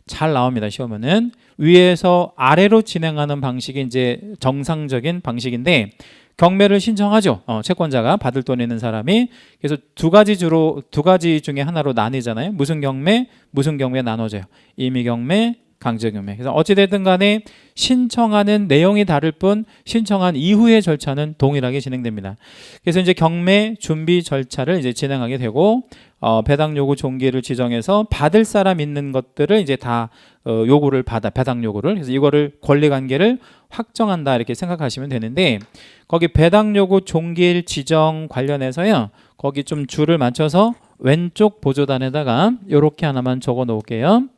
잘 나옵니다. 시험은 위에서 아래로 진행하는 방식이 이제 정상적인 방식인데 경매를 신청하죠. 채권자가 받을 돈 있는 사람이. 그래서 두 가지 중에 하나로 나뉘잖아요. 무슨 경매 나눠져요. 임의경매, 강제경매. 그래서 어찌됐든 간에 신청하는 내용이 다를 뿐 신청한 이후의 절차는 동일하게 진행됩니다. 그래서 이제 경매 준비 절차를 이제 진행하게 되고 배당 요구 종기를 지정해서 받을 사람 있는 것들을 이제 다 요구를 받아 배당 요구를 그래서 이거를 권리 관계를 확정한다 이렇게 생각하시면 되는데 거기 배당 요구 종기일 지정 관련해서요. 거기 좀 줄을 맞춰서 왼쪽 보조단에다가 이렇게 하나만 적어 놓을게요.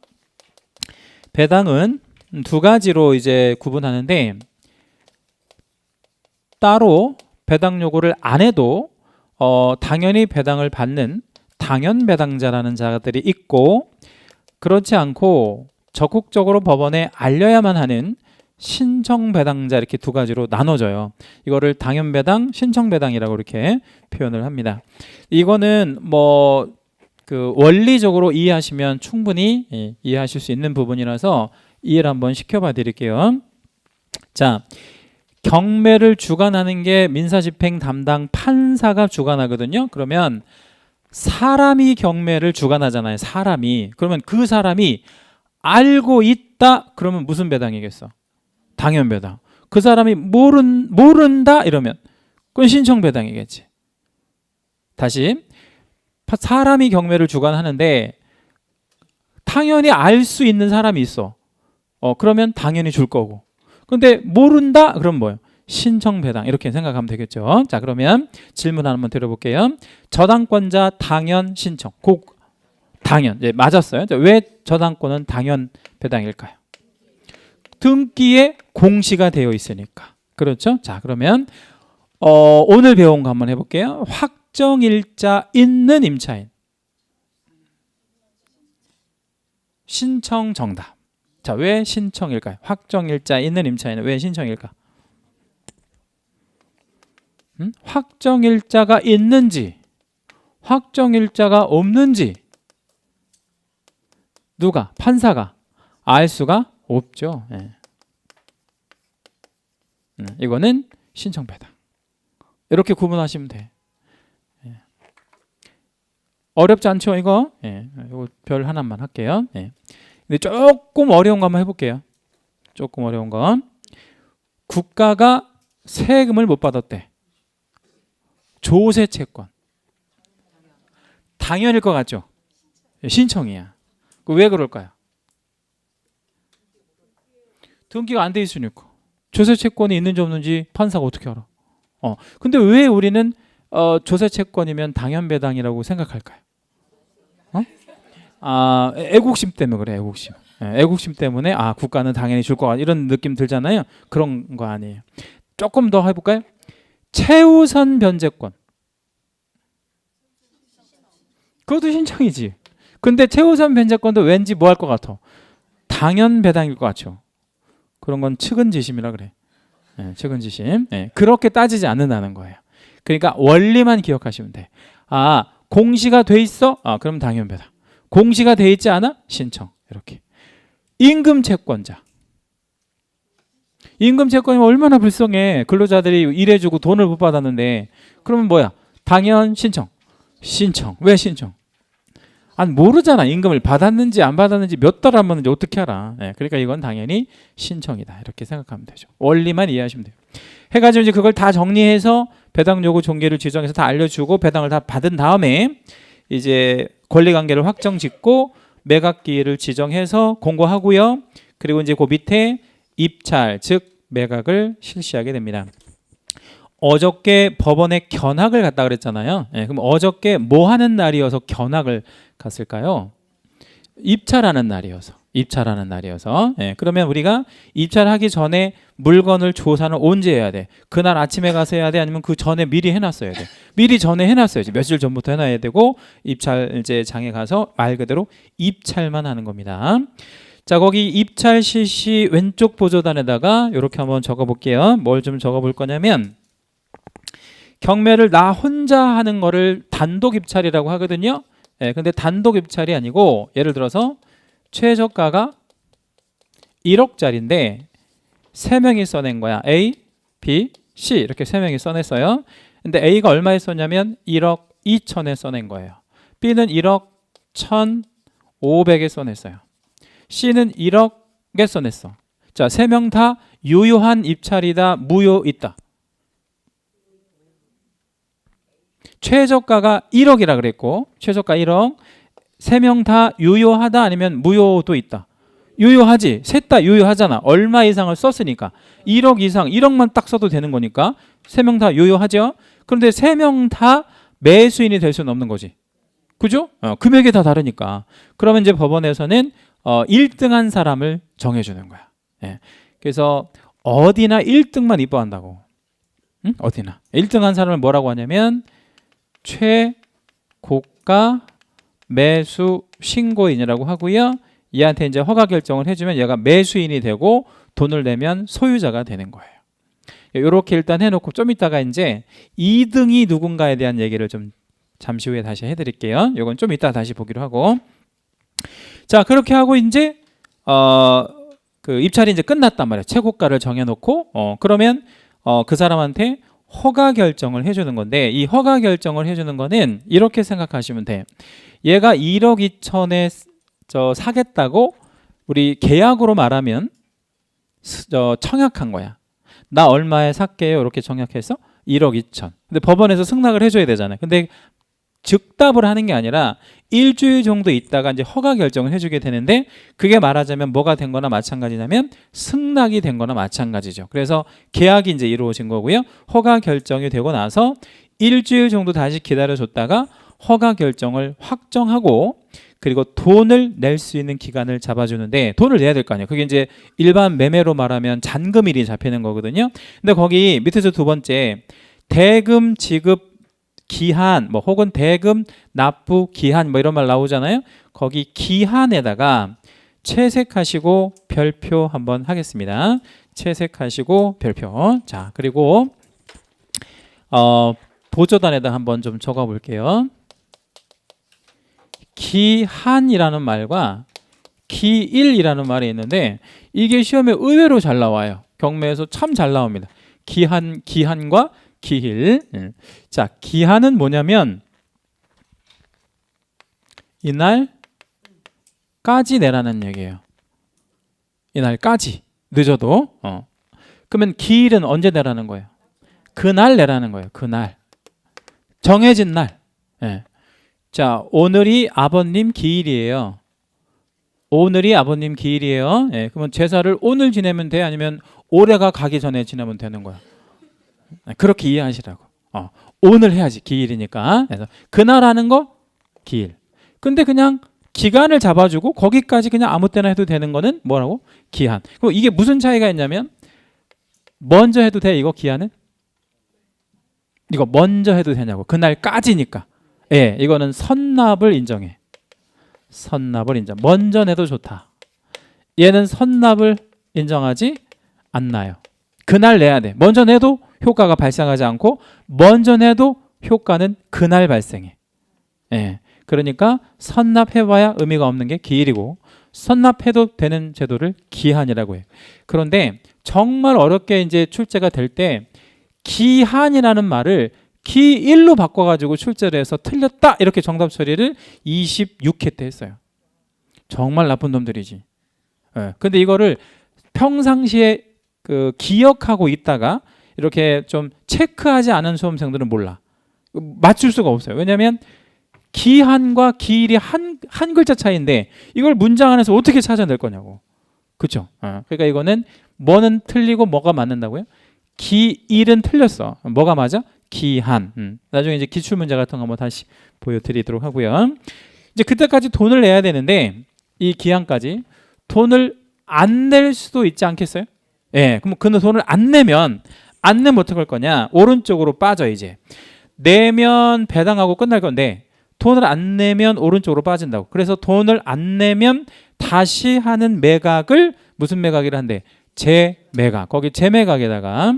배당은 두 가지로 이제 구분하는데 따로 배당 요구를 안 해도 당연히 배당을 받는 당연 배당자라는 자들이 있고 그렇지 않고 적극적으로 법원에 알려야만 하는 신청 배당자 이렇게 두 가지로 나눠져요. 이거를 당연 배당, 신청 배당이라고 이렇게 표현을 합니다. 이거는 뭐 그 원리적으로 이해하시면 충분히 이해하실 수 있는 부분이라서 이해를 한번 시켜봐 드릴게요. 자, 경매를 주관하는 게 민사집행 담당 판사가 주관하거든요. 그러면 사람이 경매를 주관하잖아요. 사람이. 그러면 그 사람이 알고 있다 그러면 무슨 배당이겠어? 당연 배당. 그 사람이 모른다 이러면 그건 신청 배당이겠지. 다시 사람이 경매를 주관하는데 당연히 알 수 있는 사람이 있어. 그러면 당연히 줄 거고. 근데 모른다 그럼 뭐예요? 신청 배당 이렇게 생각하면 되겠죠. 자, 그러면 질문 한번 드려볼게요. 저당권자 당연 신청. 당연. 예, 맞았어요. 왜 저당권은 당연 배당일까요? 등기에 공시가 되어 있으니까. 그렇죠? 자, 그러면 오늘 배운 거 한번 해볼게요. 확정일자 있는 임차인. 신청 정답. 자, 왜 신청일까요? 확정일자 있는 임차인은 왜 신청일까? 확정일자가 있는지 확정일자가 없는지 누가? 판사가 알 수가 없죠. 예. 이거는 신청 배당. 이렇게 구분하시면 돼. 예. 어렵지 않죠, 이거? 예. 이거 별 하나만 할게요. 예. 근데 조금 어려운 거 한번 해볼게요. 조금 어려운 거. 국가가 세금을 못 받았대. 조세 채권. 당연일 것 같죠? 신청이야. 왜 그럴까요? 등기가 안 돼 있으니까. 조세 채권이 있는지 없는지 판사가 어떻게 알아? 근데 왜 우리는 조세 채권이면 당연 배당이라고 생각할까요? 애국심 때문에 그래. 애국심. 애국심 때문에 국가는 당연히 줄 것 같아 이런 느낌 들잖아요. 그런 거 아니에요. 조금 더 해볼까요? 최우선 변제권. 그것도 신청이지. 근데 최우선 변제권도 왠지 뭐 할 것 같아? 당연 배당일 것 같죠. 그런 건 측은지심이라 그래. 측은지심. 그렇게 따지지 않는다는 거예요. 그러니까 원리만 기억하시면 돼. 공시가 돼 있어? 그럼 당연 배당. 공시가 돼 있지 않아? 신청. 이렇게. 임금 채권자. 임금 채권이면 얼마나 불쌍해. 근로자들이 일해주고 돈을 못 받았는데 그러면 뭐야? 당연 신청. 신청. 왜 신청? 모르잖아. 임금을 받았는지 안 받았는지 몇 달 안 받는지 어떻게 알아. 그러니까 이건 당연히 신청이다. 이렇게 생각하면 되죠. 원리만 이해하시면 돼요. 해가지고 이제 그걸 다 정리해서 배당 요구 종계를 지정해서 다 알려주고 배당을 다 받은 다음에 이제 권리관계를 확정 짓고 매각기일을 지정해서 공고하고요. 그리고 이제 그 밑에 입찰 즉 매각을 실시하게 됩니다. 어저께 법원에 견학을 갔다 그랬잖아요. 그럼 어저께 뭐 하는 날이어서 견학을 갔을까요? 입찰하는 날이어서. 그러면 우리가 입찰하기 전에 물건을 조사는 언제 해야 돼? 그날 아침에 가서 해야 돼? 아니면 그 전에 미리 해놨어야 돼? 미리 전에 해놨어야지. 며칠 전부터 해놔야 되고 입찰 이제 장에 가서 말 그대로 입찰만 하는 겁니다. 자, 거기 입찰 실시 왼쪽 보조단에다가 이렇게 한번 적어볼게요. 뭘 좀 적어볼 거냐면 경매를 나 혼자 하는 거를 단독 입찰이라고 하거든요. 근데 단독 입찰이 아니고 예를 들어서 최저가가 1억짜리인데 3명이 써낸 거야. A, B, C 이렇게 3명이 써냈어요. 근데 A가 얼마에 썼냐면 1억 2천에 써낸 거예요. B는 1억 1,500에 써냈어요. C는 1억 깼어 냈어? 자, 세 명 다 유효한 입찰이다, 무효 있다? 최저가가 1억이라 그랬고, 최저가 1억. 세 명 다 유효하다 아니면 무효도 있다? 유효하지. 셋 다 유효하잖아. 얼마 이상을 썼으니까. 1억 이상, 1억만 딱 써도 되는 거니까 세 명 다 유효하죠. 그런데 세 명 다 매수인이 될 수는 없는 거지. 그죠? 금액이 다 다르니까. 그러면 이제 법원에서는 1등한 사람을 정해주는 거야. 예. 그래서 어디나 1등만 이뻐한다고. 응? 어디나 1등한 사람을 뭐라고 하냐면 최고가 매수 신고인이라고 하고요. 얘한테 이제 허가 결정을 해주면 얘가 매수인이 되고 돈을 내면 소유자가 되는 거예요. 이렇게 일단 해놓고 좀 이따가 이제 2등이 누군가에 대한 얘기를 좀 잠시 후에 다시 해드릴게요. 이건 좀 이따 다시 보기로 하고. 자, 그렇게 하고 이제 그 입찰이 이제 끝났단 말이에요. 최고가를 정해놓고 그러면 그 사람한테 허가 결정을 해주는 건데, 이 허가 결정을 해주는 거는 이렇게 생각하시면 돼. 얘가 1억 2천에 사겠다고 우리 계약으로 말하면 청약한 거야. 나 얼마에 살게요 이렇게 청약해서 1억 2천. 근데 법원에서 승낙을 해줘야 되잖아요. 근데 즉답을 하는 게 아니라 일주일 정도 있다가 이제 허가 결정을 해주게 되는데, 그게 말하자면 뭐가 된 거나 마찬가지냐면 승낙이 된 거나 마찬가지죠. 그래서 계약이 이제 이루어진 거고요. 허가 결정이 되고 나서 일주일 정도 다시 기다려줬다가 허가 결정을 확정하고, 그리고 돈을 낼 수 있는 기간을 잡아주는데, 돈을 내야 될 거 아니에요. 그게 이제 일반 매매로 말하면 잔금일이 잡히는 거거든요. 근데 거기 밑에서 두 번째 대금 지급 기한 뭐 혹은 대금 납부 기한 뭐 이런 말 나오잖아요. 거기 기한에다가 채색하시고 별표 한번 하겠습니다. 채색하시고 별표. 자, 그리고 보조단에다 한번 좀 적어 볼게요. 기한이라는 말과 기일이라는 말이 있는데, 이게 시험에 의외로 잘 나와요. 경매에서 참 잘 나옵니다. 기한과 기일. 자, 기한은 뭐냐면 이날까지 내라는 얘기예요. 이날까지 늦어도. 그러면 기일은 언제 내라는 거예요? 그날 내라는 거예요. 그날 정해진 날. 예. 자, 오늘이 아버님 기일이에요. 오늘이 아버님 기일이에요. 예. 그러면 제사를 오늘 지내면 돼? 아니면 올해가 가기 전에 지내면 되는 거야? 그렇게 이해하시라고. 오늘 해야지, 기일이니까. 그래서 그날 하는 거 기일. 근데 그냥 기간을 잡아주고 거기까지 그냥 아무 때나 해도 되는 거는 뭐라고? 기한. 그럼 이게 무슨 차이가 있냐면, 먼저 해도 돼 이거 기한은? 이거 먼저 해도 되냐고. 그날까지니까. 예, 이거는 선납을 인정해. 선납을 인정. 먼저 내도 좋다. 얘는 선납을 인정하지 않나요. 그날 내야 돼. 먼저 내도 효과가 발생하지 않고, 먼저 내도 효과는 그날 발생해. 예. 그러니까 선납해봐야 의미가 없는 게 기일이고, 선납해도 되는 제도를 기한이라고 해요. 그런데 정말 어렵게 이제 출제가 될 때 기한이라는 말을 기일로 바꿔가지고 출제를 해서 틀렸다 이렇게 정답 처리를 26회 때 했어요. 정말 나쁜 놈들이지. 예. 근데 이거를 평상시에 기억하고 있다가 이렇게 좀 체크하지 않은 수험생들은 몰라. 맞출 수가 없어요. 왜냐하면 기한과 기일이 한 글자 차이인데 이걸 문장 안에서 어떻게 찾아낼 거냐고. 그렇죠? 그러니까 이거는 뭐는 틀리고 뭐가 맞는다고요? 기일은 틀렸어. 뭐가 맞아? 기한. 나중에 이제 기출문제 같은 거 한번 다시 보여드리도록 하고요. 이제 그때까지 돈을 내야 되는데, 이 기한까지 돈을 안 낼 수도 있지 않겠어요? 예, 그럼 그 돈을 안 내면 어떻게 할 거냐? 오른쪽으로 빠져. 이제 내면 배당하고 끝날 건데, 돈을 안 내면 오른쪽으로 빠진다고. 그래서 돈을 안 내면 다시 하는 매각을 무슨 매각이라 한대? 재매각. 거기 재매각에다가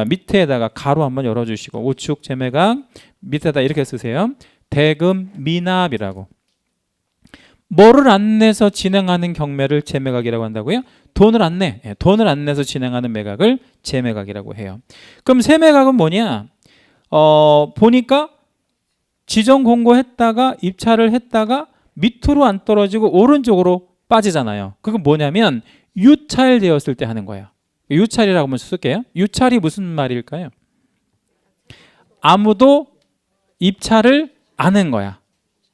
밑에다가 가로 한번 열어주시고, 우측 재매각 밑에다 이렇게 쓰세요. 대금 미납이라고. 뭐를 안 내서 진행하는 경매를 재매각이라고 한다고요? 돈을 안 내. 돈을 안 내서 진행하는 매각을 재매각이라고 해요. 그럼 세매각은 뭐냐? 보니까 지정 공고했다가 입찰을 했다가 밑으로 안 떨어지고 오른쪽으로 빠지잖아요. 그건 뭐냐면 유찰되었을 때 하는 거예요. 유찰이라고 한번 쓸게요. 유찰이 무슨 말일까요? 아무도 입찰을 안 한 거야.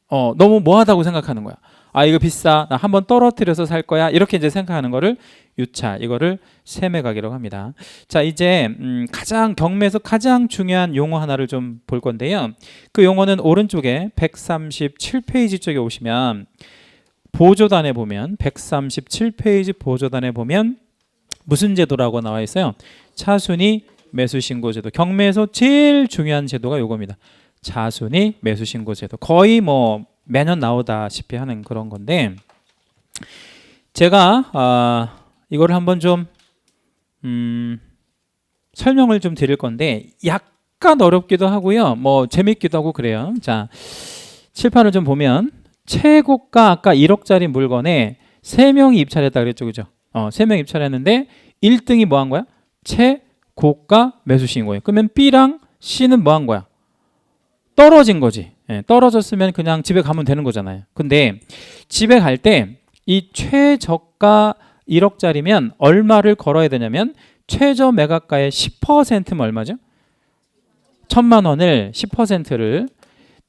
너무 뭐하다고 생각하는 거야. 아, 이거 비싸. 나 한번 떨어뜨려서 살 거야. 이렇게 이제 생각하는 거를 유찰, 이거를 세매각이라고 합니다. 자, 이제 가장 경매에서 가장 중요한 용어 하나를 좀 볼 건데요. 그 용어는 오른쪽에 137페이지 쪽에 오시면 보조단에 보면 137페이지 보조단에 보면 무슨 제도라고 나와 있어요? 차순위 매수신고제도. 경매에서 제일 중요한 제도가 요겁니다. 차순위 매수신고제도. 거의 뭐 매년 나오다시피 하는 그런 건데, 제가 이거를 한번 좀 설명을 좀 드릴 건데 약간 어렵기도 하고요, 뭐 재밌기도 하고 그래요. 자, 칠판을 좀 보면 최고가 아까 1억짜리 물건에 3명이 입찰했다 그랬죠, 그죠? 3명 입찰했는데 1등이 뭐 한 거야? 최고가 매수신고예요. 그러면 B랑 C는 뭐 한 거야? 떨어진 거지. 떨어졌으면 그냥 집에 가면 되는 거잖아요. 근데 집에 갈 때 이 최저가 1억짜리면 얼마를 걸어야 되냐면 최저 매각가의 10%면 얼마죠? 1,000만 원을 10%를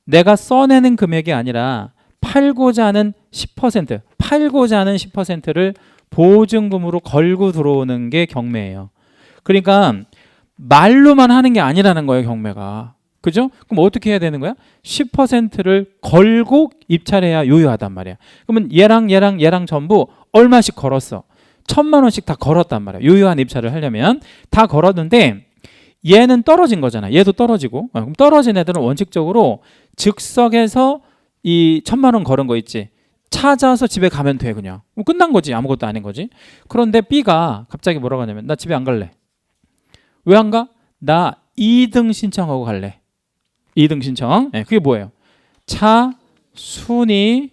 내가 써내는 금액이 아니라 팔고자 하는 10%, 팔고자 하는 10%를 보증금으로 걸고 들어오는 게 경매예요. 그러니까 말로만 하는 게 아니라는 거예요, 경매가. 그죠? 그럼 어떻게 해야 되는 거야? 10%를 걸고 입찰해야 유효하단 말이야. 그러면 얘랑 전부 얼마씩 걸었어? 1,000만 원씩 다 걸었단 말이야. 유효한 입찰을 하려면 다 걸었는데 얘는 떨어진 거잖아. 얘도 떨어지고. 그럼 떨어진 애들은 원칙적으로 즉석에서 이 1,000만 원 걸은 거 있지, 찾아서 집에 가면 돼. 그냥 끝난 거지. 아무것도 아닌 거지. 그런데 B가 갑자기 뭐라고 하냐면 나 집에 안 갈래. 왜 안 가? 나 2등 신청하고 갈래. 2등 신청. 그게 뭐예요? 차 순위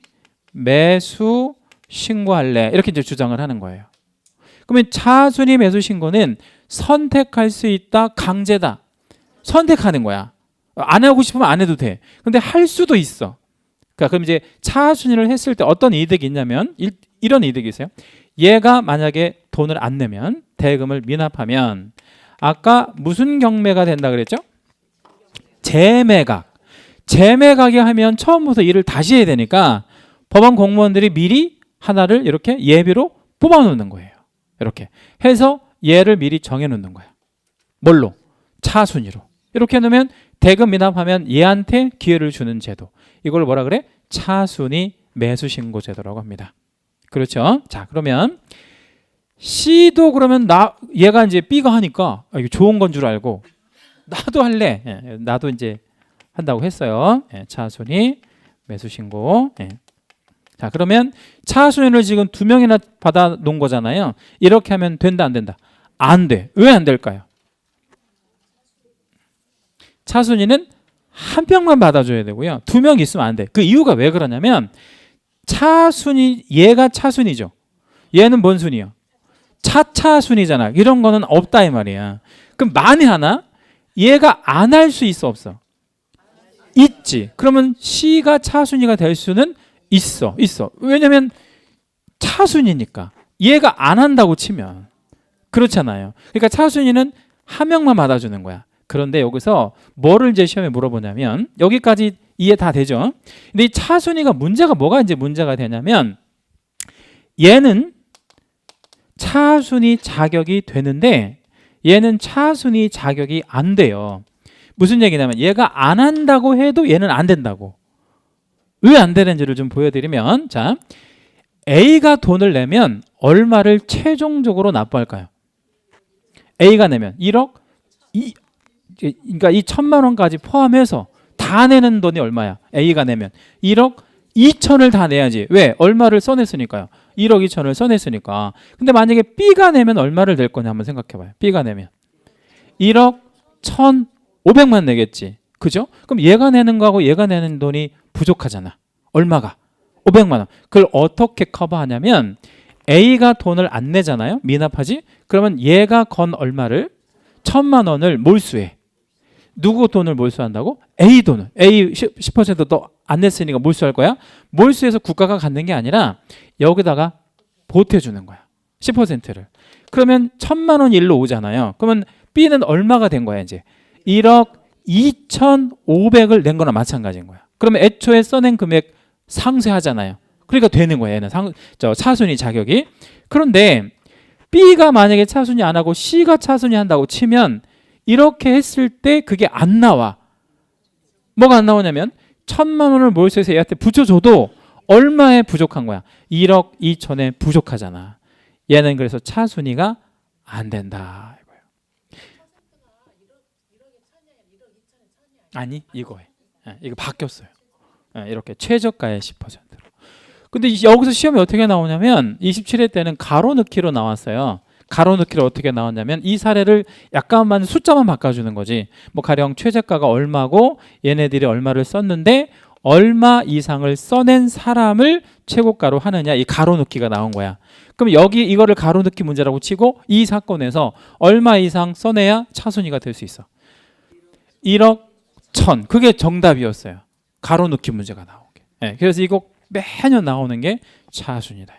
매수 신고할래. 이렇게 이제 주장을 하는 거예요. 그러면 차 순위 매수 신고는 선택할 수 있다, 강제다. 선택하는 거야. 안 하고 싶으면 안 해도 돼. 근데 할 수도 있어. 그러니까 그럼 이제 차 순위를 했을 때 어떤 이득이 있냐면 이런 이득이 있어요. 얘가 만약에 돈을 안 내면, 대금을 미납하면 아까 무슨 경매가 된다 그랬죠? 재매각. 재매각이 하면 처음부터 일을 다시 해야 되니까 법원 공무원들이 미리 하나를 이렇게 예비로 뽑아 놓는 거예요. 이렇게 해서 얘를 미리 정해 놓는 거야. 뭘로? 차순위로. 이렇게 해놓으면 대금 미납하면 얘한테 기회를 주는 제도. 이걸 뭐라 그래? 차순위 매수신고 제도라고 합니다. 그렇죠? 자, 그러면 C도 그러면 얘가 이제 B가 하니까 이거 좋은 건 줄 알고 나도 할래. 나도 이제 한다고 했어요. 차순위 매수신고. 자, 그러면 차순위를 지금 2명이나 받아 놓은 거잖아요. 이렇게 하면 된다, 안 된다? 안 돼. 왜 안 될까요? 차순위는 1명만 받아줘야 되고요. 2명 있으면 안 돼. 그 이유가 왜 그러냐면 차순위, 얘가 차순위죠. 얘는 뭔 순위야? 차차순위잖아. 이런 거는 없다 이 말이야. 그럼 만에 하나 얘가 안 할 수 있어, 없어? 있지. 그러면 C가 차순위가 될 수는 있어. 왜냐면 차순위니까. 얘가 안 한다고 치면 그렇잖아요. 그러니까 차순위는 1명만 받아주는 거야. 그런데 여기서 뭐를 이제 시험에 물어보냐면, 여기까지 이해 다 되죠? 근데 이 차순위가 뭐가 이제 문제가 되냐면, 얘는 차순위 자격이 되는데 얘는 차순위 자격이 안 돼요. 무슨 얘기냐면 얘가 안 한다고 해도 얘는 안 된다고. 왜 안 되는지를 좀 보여드리면, 자, A가 돈을 내면 얼마를 최종적으로 납부할까요? A가 내면 1억, 그러니까 이 1,000만 원까지 포함해서 다 내는 돈이 얼마야? A가 내면 1억 2천을 다 내야지. 왜? 얼마를 써냈으니까요. 1억 2천을 써냈으니까. 근데 만약에 B가 내면 얼마를 낼 거냐 한번 생각해봐요. B가 내면 1억 1,500만 내겠지. 그죠? 그럼 얘가 내는 거하고 얘가 내는 돈이 부족하잖아. 얼마가? 500만 원. 그걸 어떻게 커버하냐면 A가 돈을 안 내잖아요. 미납하지? 그러면 얘가 건 얼마를? 1,000만 원을 몰수해. 누구 돈을 몰수한다고? A 돈을. A 10% 더 안 냈으니까 몰수할 거야. 몰수해서 국가가 갖는 게 아니라 여기다가 보태주는 거야. 10%를. 그러면 1,000만 원 일로 오잖아요. 그러면 B는 얼마가 된 거야 이제? 1억 2,500을 낸 거나 마찬가지인 거야. 그러면 애초에 써낸 금액 상쇄하잖아요. 그러니까 되는 거예요. 얘는 차순위 자격이. 그런데 B가 만약에 차순위 안 하고 C가 차순위 한다고 치면 이렇게 했을 때 그게 안 나와. 뭐가 안 나오냐면 1,000만 원을 몰수해서 얘한테 붙여줘도 얼마에 부족한 거야? 1억 2천에 부족하잖아. 얘는 그래서 차순위가 안 된다. 아니 이거에 이거 바뀌었어요. 이렇게 최저가의 10%로. 근데 여기서 시험이 어떻게 나오냐면 27회 때는 가로 넣기로 나왔어요. 가로 넣기로 어떻게 나왔냐면 이 사례를 약간만 숫자만 바꿔주는 거지. 뭐 가령 최저가가 얼마고 얘네들이 얼마를 썼는데 얼마 이상을 써낸 사람을 최고가로 하느냐, 이 가로 넣기가 나온 거야. 그럼 여기 이거를 가로 넣기 문제라고 치고 이 사건에서 얼마 이상 써내야 차순위가 될 수 있어. 1억 1,000. 그게 정답이었어요. 가로 넣기 문제가 나온 게. 네, 그래서 이거 매년 나오는 게 차순위다 이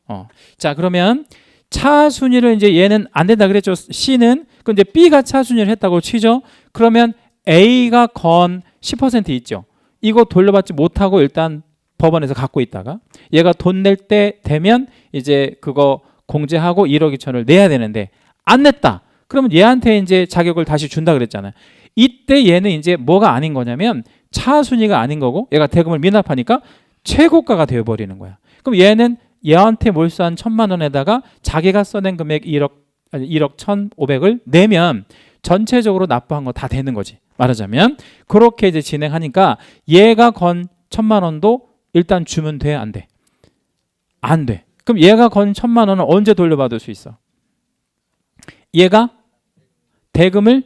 말이에요. 자, 그러면 차순위를 이제 얘는 안 된다 그랬죠. C는. 그럼 이제 B가 차순위를 했다고 치죠. 그러면 A가 건 10% 있죠. 이거 돌려받지 못하고 일단 법원에서 갖고 있다가 얘가 돈 낼 때 되면 이제 그거 공제하고 1억 2천을 내야 되는데 안 냈다. 그러면 얘한테 이제 자격을 다시 준다 그랬잖아요. 이때 얘는 이제 뭐가 아닌 거냐면 차순위가 아닌 거고 얘가 대금을 미납하니까 최고가가 되어버리는 거야. 그럼 얘는 얘한테 몰수한 1,000만 원에다가 자기가 써낸 금액 1억 1,500을 내면 전체적으로 납부한 거 다 되는 거지. 말하자면 그렇게 이제 진행하니까 얘가 건 1,000만 원도 일단 주면 돼, 안 돼? 안 돼. 그럼 얘가 건 1,000만 원은 언제 돌려받을 수 있어? 얘가 대금을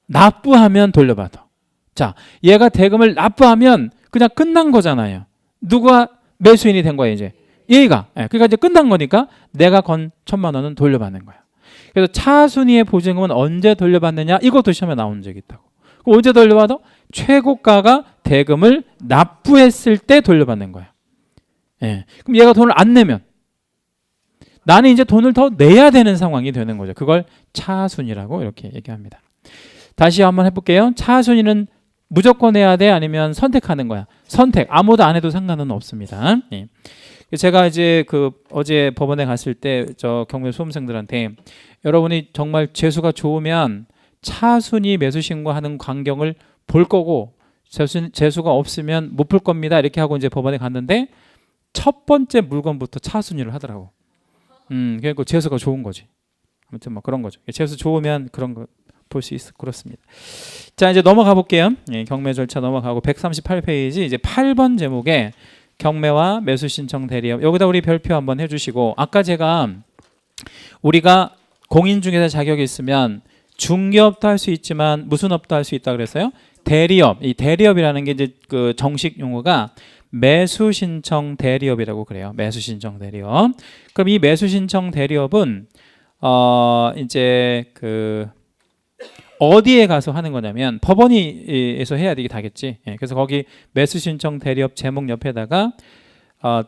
납부하면 돌려받아. 자, 얘가 대금을 납부하면 그냥 끝난 거잖아요. 누가 매수인이 된 거야 이제? 얘가. 그러니까 이제 끝난 거니까 내가 건 1,000만 원은 돌려받는 거야. 그래서 차순위의 보증금은 언제 돌려받느냐? 이것도 시험에 나온 적이 있다고. 그럼 언제 돌려받아? 최고가가 대금을 납부했을 때 돌려받는 거야. 그럼 얘가 돈을 안 내면 나는 이제 돈을 더 내야 되는 상황이 되는 거죠. 그걸 차순위라고 이렇게 얘기합니다. 다시 한번 해볼게요. 차순위는 무조건 해야 돼? 아니면 선택하는 거야? 선택. 아무도 안 해도 상관은 없습니다. 제가 이제 어제 법원에 갔을 때 저 경매 수험생들한테 여러분이 정말 재수가 좋으면 차순위 매수 신고하는 광경을 볼 거고 재수가 없으면 못 볼 겁니다. 이렇게 하고 이제 법원에 갔는데 첫 번째 물건부터 차순위를 하더라고. 그러니까 재수가 좋은 거지. 아무튼 뭐 그런 거죠. 재수 좋으면 그런 거 볼 수 있어. 그렇습니다. 자, 이제 넘어가 볼게요. 경매 절차 넘어가고 138페이지 이제 8번 제목에 경매와 매수 신청 대리업. 여기다 우리 별표 한번 해주시고, 아까 제가 우리가 공인중개사 자격이 있으면 중개업도 할 수 있지만 무슨 업도 할 수 있다 그랬어요? 대리업. 이 대리업이라는 게 이제 그 정식 용어가 매수 신청 대리업이라고 그래요. 매수 신청 대리업. 그럼 이 매수 신청 대리업은 이제 어디에 가서 하는 거냐면 법원에서 해야 되게 다겠지. 그래서 거기 매수 신청 대리업 제목 옆에다가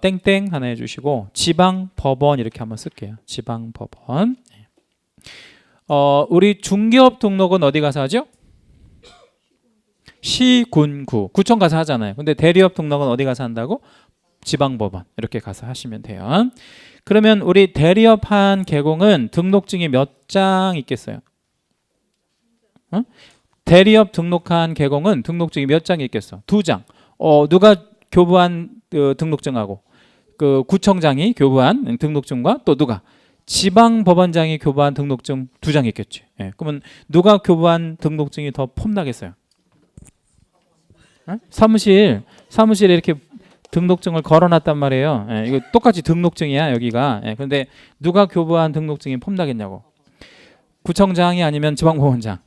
땡땡 하나 해주시고 지방 법원 이렇게 한번 쓸게요. 지방 법원. 우리 중개업 등록은 어디 가서 하죠? 시군구, 구청 가서 하잖아요. 근데 대리업 등록은 어디 가서 한다고? 지방법원 이렇게 가서 하시면 돼요. 그러면 우리 대리업 한 개공은 등록증이 몇 장 있겠어요? 대리업 등록한 개공은 등록증이 몇 장 있겠어? 2장. 누가 교부한 등록증하고 그 구청장이 교부한 등록증과 또 누가 지방법원장이 교부한 등록증 2장 있겠지. 그러면 누가 교부한 등록증이 더 폼나겠어요? 사무실에 이렇게 등록증을 걸어놨단 말이에요. 이거 똑같이 등록증이야 여기가. 그런데 누가 교부한 등록증이 폼나겠냐고. 구청장이 아니면 지방법원장.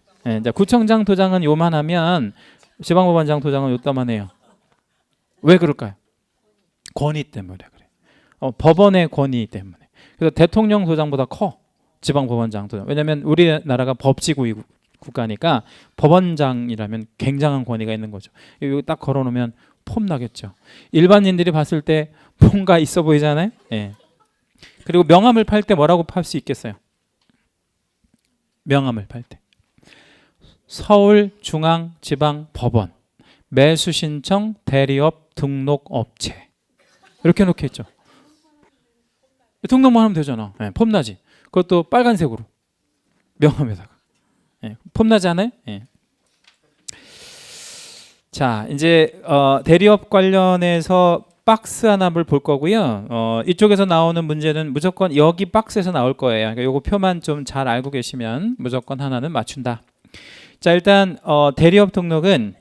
구청장 도장은 요만하면 지방법원장 도장은 요따만해요. 왜 그럴까요? 권위 때문에 그래. 법원의 권위 때문에. 그래서 대통령 도장보다 커. 지방법원장 도장. 왜냐하면 우리나라가 법치국가니까 법원장이라면 굉장한 권위가 있는 거죠. 이거 딱 걸어놓으면 폼나겠죠. 일반인들이 봤을 때 뭔가 있어 보이잖아요. 예. 그리고 명함을 팔 때 뭐라고 팔 수 있겠어요? 명함을 팔 때 서울중앙지방법원 매수신청 대리업 등록업체 이렇게 해놓겠죠. 등록만 하면 되잖아. 예, 폼나지. 그것도 빨간색으로 명함에다가. 예, 폼나지 않아요? 예. 자, 이제 대리업 관련해서 박스 하나를 볼 거고요. 이쪽에서 나오는 문제는 무조건 여기 박스에서 나올 거예요. 그러니까 요거 표만 좀 잘 알고 계시면 무조건 하나는 맞춘다. 자, 일단 대리업 등록은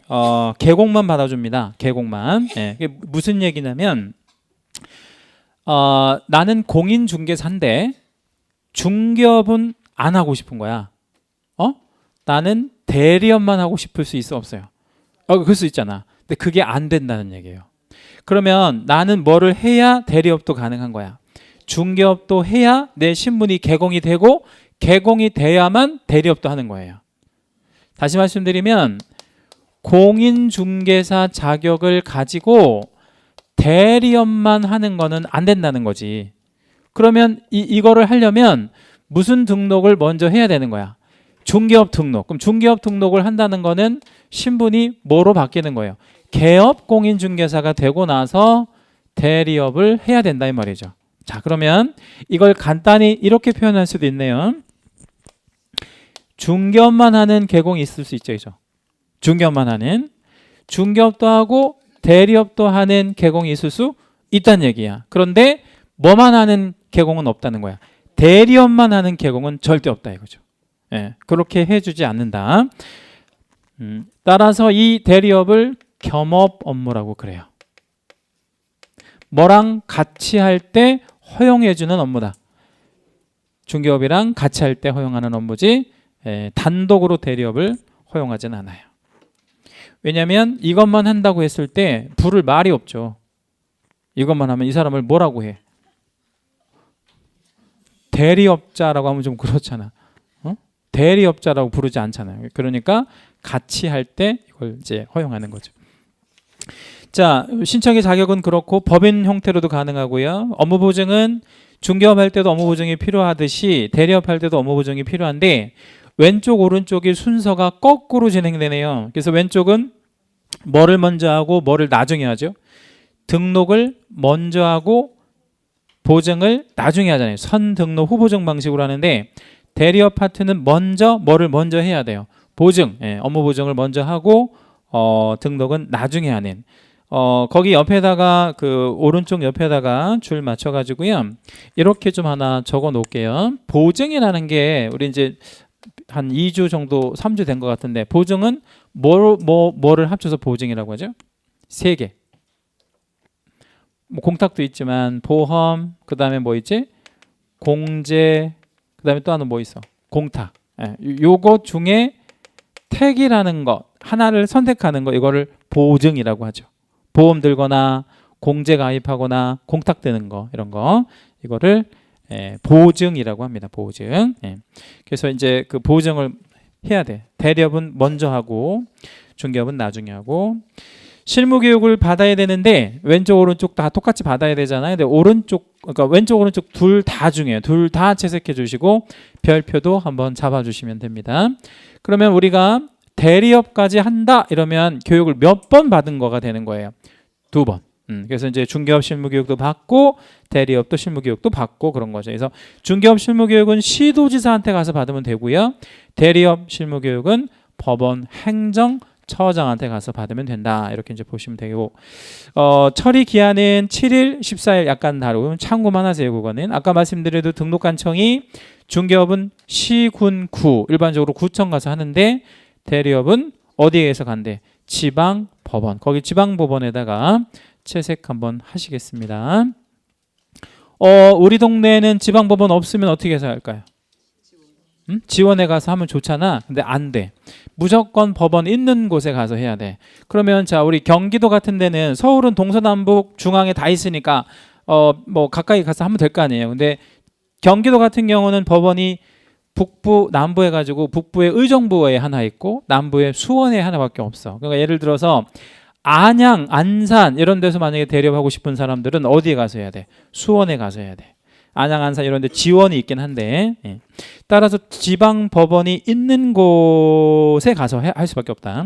계곡만 받아줍니다. 계곡만. 예, 이게 무슨 얘기냐면 나는 공인중개사인데 중개업은 안 하고 싶은 거야. 나는 대리업만 하고 싶을 수 있어 없어요? 그럴 수 있잖아. 근데 그게 안 된다는 얘기예요. 그러면 나는 뭐를 해야 대리업도 가능한 거야? 중개업도 해야 내 신분이 개공이 되고 개공이 돼야만 대리업도 하는 거예요. 다시 말씀드리면 공인중개사 자격을 가지고 대리업만 하는 거는 안 된다는 거지. 그러면 이거를 하려면 무슨 등록을 먼저 해야 되는 거야? 중개업 등록. 그럼 중개업 등록을 한다는 거는 신분이 뭐로 바뀌는 거예요? 개업 공인중개사가 되고 나서 대리업을 해야 된다 이 말이죠. 자, 그러면 이걸 간단히 이렇게 표현할 수도 있네요. 중개업만 하는 개공이 있을 수 있죠. 중개업만 하는. 중개업도 하고 대리업도 하는 개공이 있을 수 있다는 얘기야. 그런데 뭐만 하는 개공은 없다는 거야. 대리업만 하는 개공은 절대 없다 이거죠. 예, 그렇게 해주지 않는다. 따라서 이 대리업을 겸업 업무라고 그래요. 뭐랑 같이 할 때 허용해주는 업무다. 중개업이랑 같이 할 때 허용하는 업무지 단독으로 대리업을 허용하지는 않아요. 왜냐하면 이것만 한다고 했을 때 부를 말이 없죠. 이것만 하면 이 사람을 뭐라고 해? 대리업자라고 하면 좀 그렇잖아. 대리업자라고 부르지 않잖아요. 그러니까 같이 할 때 이걸 이제 허용하는 거죠. 자, 신청의 자격은 그렇고 법인 형태로도 가능하고요. 업무 보증은 중개업 할 때도 업무 보증이 필요하듯이 대리업 할 때도 업무 보증이 필요한데 왼쪽 오른쪽이 순서가 거꾸로 진행되네요. 그래서 왼쪽은 뭐를 먼저 하고 뭐를 나중에 하죠. 등록을 먼저 하고 보증을 나중에 하잖아요. 선등록 후보증 방식으로 하는데 대리업 파트는 먼저 뭐를 먼저 해야 돼요. 보증, 업무 보증을 먼저 하고 등록은 나중에 하는. 거기 옆에다가 그 오른쪽 옆에다가 줄 맞춰 가지고요. 이렇게 좀 하나 적어 놓을게요. 보증이라는 게 우리 이제 한 2주 정도 3주 된 것 같은데 보증은 뭐를 합쳐서 보증이라고 하죠? 3개. 뭐 공탁도 있지만 보험, 그다음에 뭐 있지? 공제, 그다음에 또 하나 뭐 있어? 공탁. 요거 중에 택이라는 거 하나를 선택하는 거 이거를 보증이라고 하죠. 보험 들거나 공제 가입하거나 공탁 되는 거 이런 거 이거를 보증이라고 합니다. 보증. 그래서 이제 그 보증을 해야 돼. 대리업은 먼저 하고 중개업은 나중에 하고 실무 교육을 받아야 되는데 왼쪽 오른쪽 다 똑같이 받아야 되잖아요. 근데 그러니까 왼쪽 오른쪽 둘 다 중요해요. 둘 다 채색해 주시고 별표도 한번 잡아 주시면 됩니다. 그러면 우리가 대리업까지 한다 이러면 교육을 몇 번 받은 거가 되는 거예요. 2번. 그래서 이제 중개업 실무 교육도 받고 대리업도 실무 교육도 받고 그런 거죠. 그래서 중개업 실무 교육은 시도지사한테 가서 받으면 되고요. 대리업 실무 교육은 법원 행정처장한테 가서 받으면 된다. 이렇게 이제 보시면 되고 처리 기한은 7일, 14일 약간 다르고 참고만 하세요. 그거는 아까 말씀드려도 등록관청이 중개업은 시, 군, 구 일반적으로 구청 가서 하는데 대리업은 어디에서 간대? 지방법원. 거기 지방법원에다가 채색 한번 하시겠습니다. 우리 동네에는 지방법원 없으면 어떻게 해서 할까요? 지원에 가서 하면 좋잖아. 근데 안 돼. 무조건 법원 있는 곳에 가서 해야 돼. 그러면 자 우리 경기도 같은 데는 서울은 동서남북 중앙에 다 있으니까 뭐 가까이 가서 하면 될 거 아니에요. 근데 경기도 같은 경우는 법원이 북부, 남부 해가지고 북부에 의정부에 하나 있고 남부에 수원에 하나밖에 없어. 그러니까 예를 들어서 안양, 안산 이런 데서 만약에 대리업하고 싶은 사람들은 어디에 가서 해야 돼? 수원에 가서 해야 돼. 안양, 안산 이런 데 지원이 있긴 한데 예. 따라서 지방 법원이 있는 곳에 가서 할 수밖에 없다.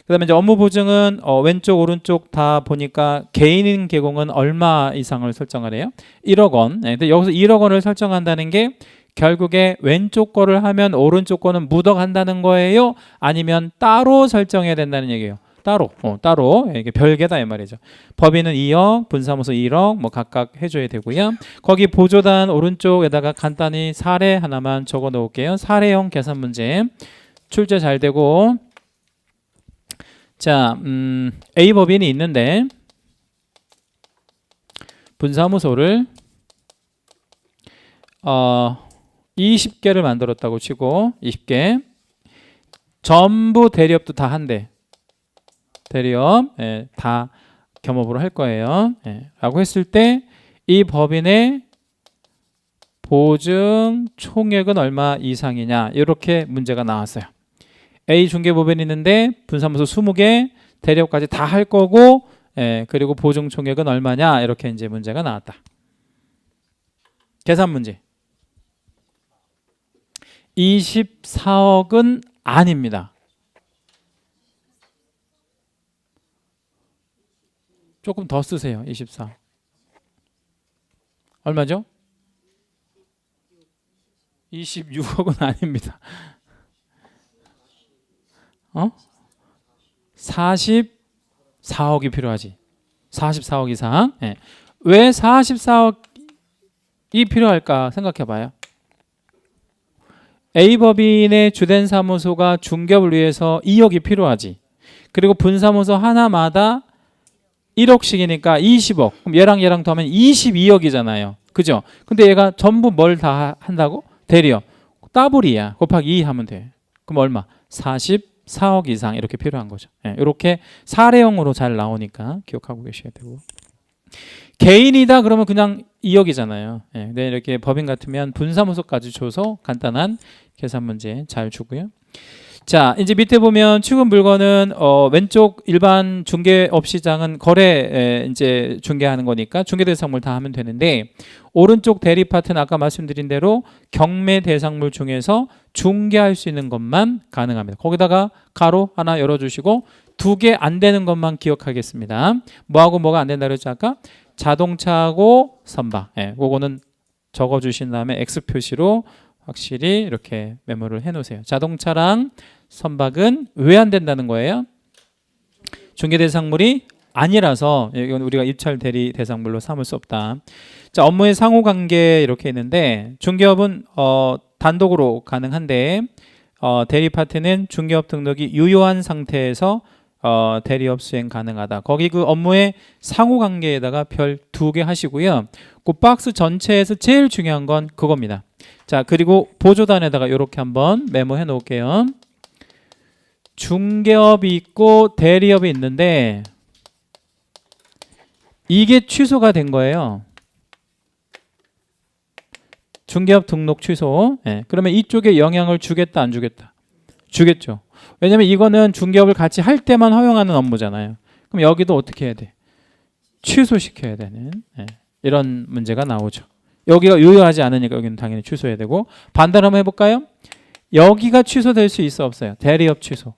그다음에 이제 업무 보증은 왼쪽 오른쪽 다 보니까 개인 개공은 얼마 이상을 설정을 해요? 1억 원. 네, 근데 여기서 1억 원을 설정한다는 게 결국에 왼쪽 거를 하면 오른쪽 거는 묻어간다는 거예요? 아니면 따로 설정해야 된다는 얘기예요? 따로 이게 별개다 이 말이죠. 법인은 2억, 분사무소 1억 뭐 각각 해줘야 되고요. 거기 보조단 오른쪽에다가 간단히 사례 하나만 적어 놓을게요. 사례형 계산 문제 출제 잘 되고 자, A 법인이 있는데 분사무소를 20개를 만들었다고 치고 20개 전부 대리업도 다 한대. 대리업 예, 다 겸업으로 할 거예요. 예, 라고 했을 때 이 법인의 보증 총액은 얼마 이상이냐 이렇게 문제가 나왔어요. A 중개법인이 있는데 분사무소 20개 대리업까지 다 할 거고 예, 그리고 보증 총액은 얼마냐 이렇게 이제 문제가 나왔다. 계산 문제 24억은 아닙니다. 조금 더 쓰세요. 24 얼마죠? 26억은 아닙니다. 44억이 필요하지. 44억 이상. 예. 왜 44억이 필요할까 생각해 봐요. A법인의 주된 사무소가 중개업을 위해서 2억이 필요하지. 그리고 분사무소 하나마다 1억씩이니까 20억. 그럼 얘랑 더하면 22억이잖아요. 그죠? 근데 얘가 전부 뭘 다 한다고? 대리업. 더블이야. 곱하기 2 하면 돼. 그럼 얼마? 44억 이상 이렇게 필요한 거죠. 예, 이렇게 사례형으로 잘 나오니까 기억하고 계셔야 되고. 개인이다 그러면 그냥 2억이잖아요. 예, 근데 이렇게 법인 같으면 분사무소까지 줘서 간단한 계산 문제 잘 주고요. 자, 이제 밑에 보면 취급 물건은 왼쪽 일반 중개업 시장은 거래 이제 중개하는 거니까 중개 대상물 다 하면 되는데 오른쪽 대리 파트는 아까 말씀드린 대로 경매 대상물 중에서 중개할 수 있는 것만 가능합니다. 거기다가 가로 하나 열어주시고 2개 안 되는 것만 기억하겠습니다. 뭐하고 뭐가 안 된다 그랬죠 아까? 자동차하고 선박. 예, 그거는 적어주신 다음에 X 표시로 확실히 이렇게 메모를 해놓으세요. 자동차랑 선박은 왜 안 된다는 거예요? 중개 대상물이 아니라서 이건 우리가 입찰 대리 대상물로 삼을 수 없다. 자, 업무의 상호관계 이렇게 있는데 중개업은 단독으로 가능한데 대리 파트는 중개업 등록이 유효한 상태에서 대리업 수행 가능하다. 거기 그 업무의 상호관계에다가 별 2개 하시고요. 그 박스 전체에서 제일 중요한 건 그겁니다. 자, 그리고 보조단에다가 이렇게 한번 메모해 놓을게요. 중개업이 있고 대리업이 있는데 이게 취소가 된 거예요. 중개업 등록 취소. 예, 그러면 이쪽에 영향을 주겠다 안 주겠다? 주겠죠. 왜냐면 이거는 중개업을 같이 할 때만 허용하는 업무잖아요. 그럼 여기도 어떻게 해야 돼? 취소시켜야 되는 이런 문제가 나오죠. 여기가 유효하지 않으니까 여기는 당연히 취소해야 되고 반대로 한번 해볼까요? 여기가 취소될 수 있어 없어요? 대리업 취소.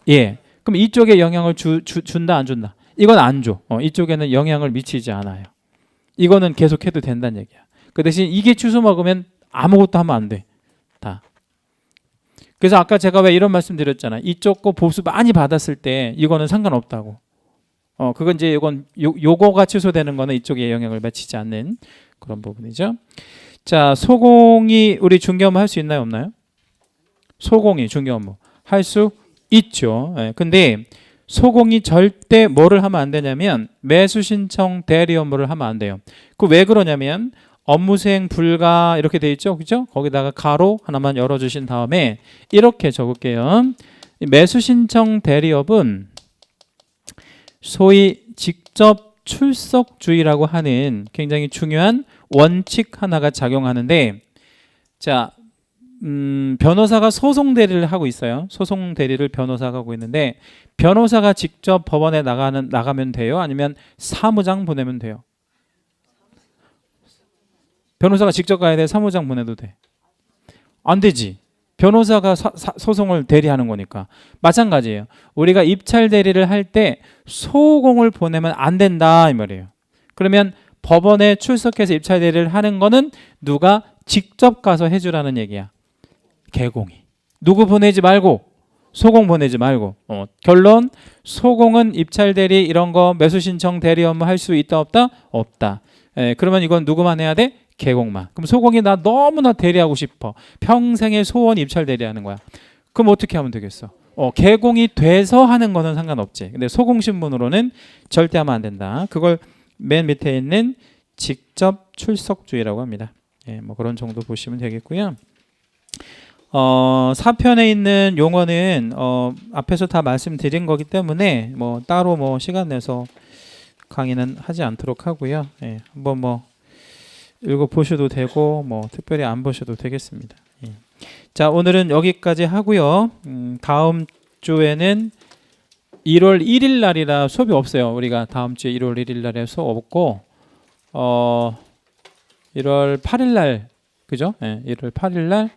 예. 그럼 이쪽에 영향을 준다 안 준다? 이건 안 줘. 이쪽에는 영향을 미치지 않아요. 이거는 계속해도 된다는 얘기야. 그 대신 이게 취소 먹으면 아무것도 하면 안 돼. 다. 그래서 아까 제가 왜 이런 말씀 드렸잖아요. 이쪽 거 보수 많이 받았을 때 이거는 상관없다고. 그건 이제 요거가 취소되는 거는 이쪽에 영향을 미치지 않는 그런 부분이죠. 자, 소공이 우리 중개업무 할 수 있나요, 없나요? 소공이 중개업무 할 수 있죠. 예, 근데 소공이 절대 뭐를 하면 안 되냐면 매수 신청 대리 업무를 하면 안 돼요. 그 왜 그러냐면 업무 수행 불가 이렇게 돼 있죠, 그죠? 거기다가 가로 하나만 열어주신 다음에 이렇게 적을게요. 매수 신청 대리업은 소위 직접 출석주의라고 하는 굉장히 중요한 원칙 하나가 작용하는데, 자, 변호사가 소송 대리를 하고 있어요. 소송 대리를 변호사가 하고 있는데 변호사가 직접 법원에 나가면 돼요? 아니면 사무장 보내면 돼요? 변호사가 직접 가야 돼? 사무장 보내도 돼? 안 되지. 변호사가 소송을 대리하는 거니까. 마찬가지예요. 우리가 입찰 대리를 할 때 소공을 보내면 안 된다 이 말이에요. 그러면 법원에 출석해서 입찰 대리를 하는 거는 누가 직접 가서 해주라는 얘기야. 개공이. 누구 보내지 말고, 소공 보내지 말고. 결론, 소공은 입찰 대리 이런 거 매수 신청 대리 업무 할 수 있다 없다? 없다. 그러면 이건 누구만 해야 돼? 개공만. 그럼 소공이 나 너무나 대리하고 싶어. 평생의 소원 입찰 대리하는 거야. 그럼 어떻게 하면 되겠어? 개공이 돼서 하는 거는 상관없지. 근데 소공 신분으로는 절대 하면 안 된다. 그걸 맨 밑에 있는 직접 출석주의라고 합니다. 뭐 그런 정도 보시면 되겠고요. 사편에 있는 용어는 앞에서 다 말씀드린 거기 때문에 뭐 따로 뭐 시간 내서 강의는 하지 않도록 하고요. 한번 뭐 읽어 보셔도 되고 뭐 특별히 안 보셔도 되겠습니다. 자, 오늘은 여기까지 하고요. 다음 주에는 1월 1일 날이라 수업이 없어요. 우리가 다음 주에 1월 1일 날에 수업 없고 1월 8일 날 그죠? 1월 8일 날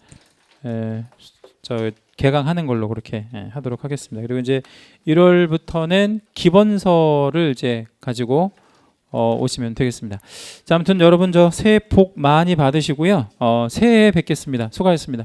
저 개강하는 걸로 그렇게 하도록 하겠습니다. 그리고 이제 1월부터는 기본서를 이제 가지고 오시면 되겠습니다. 자, 아무튼 여러분 저 새해 복 많이 받으시고요. 새해에 뵙겠습니다. 수고하셨습니다.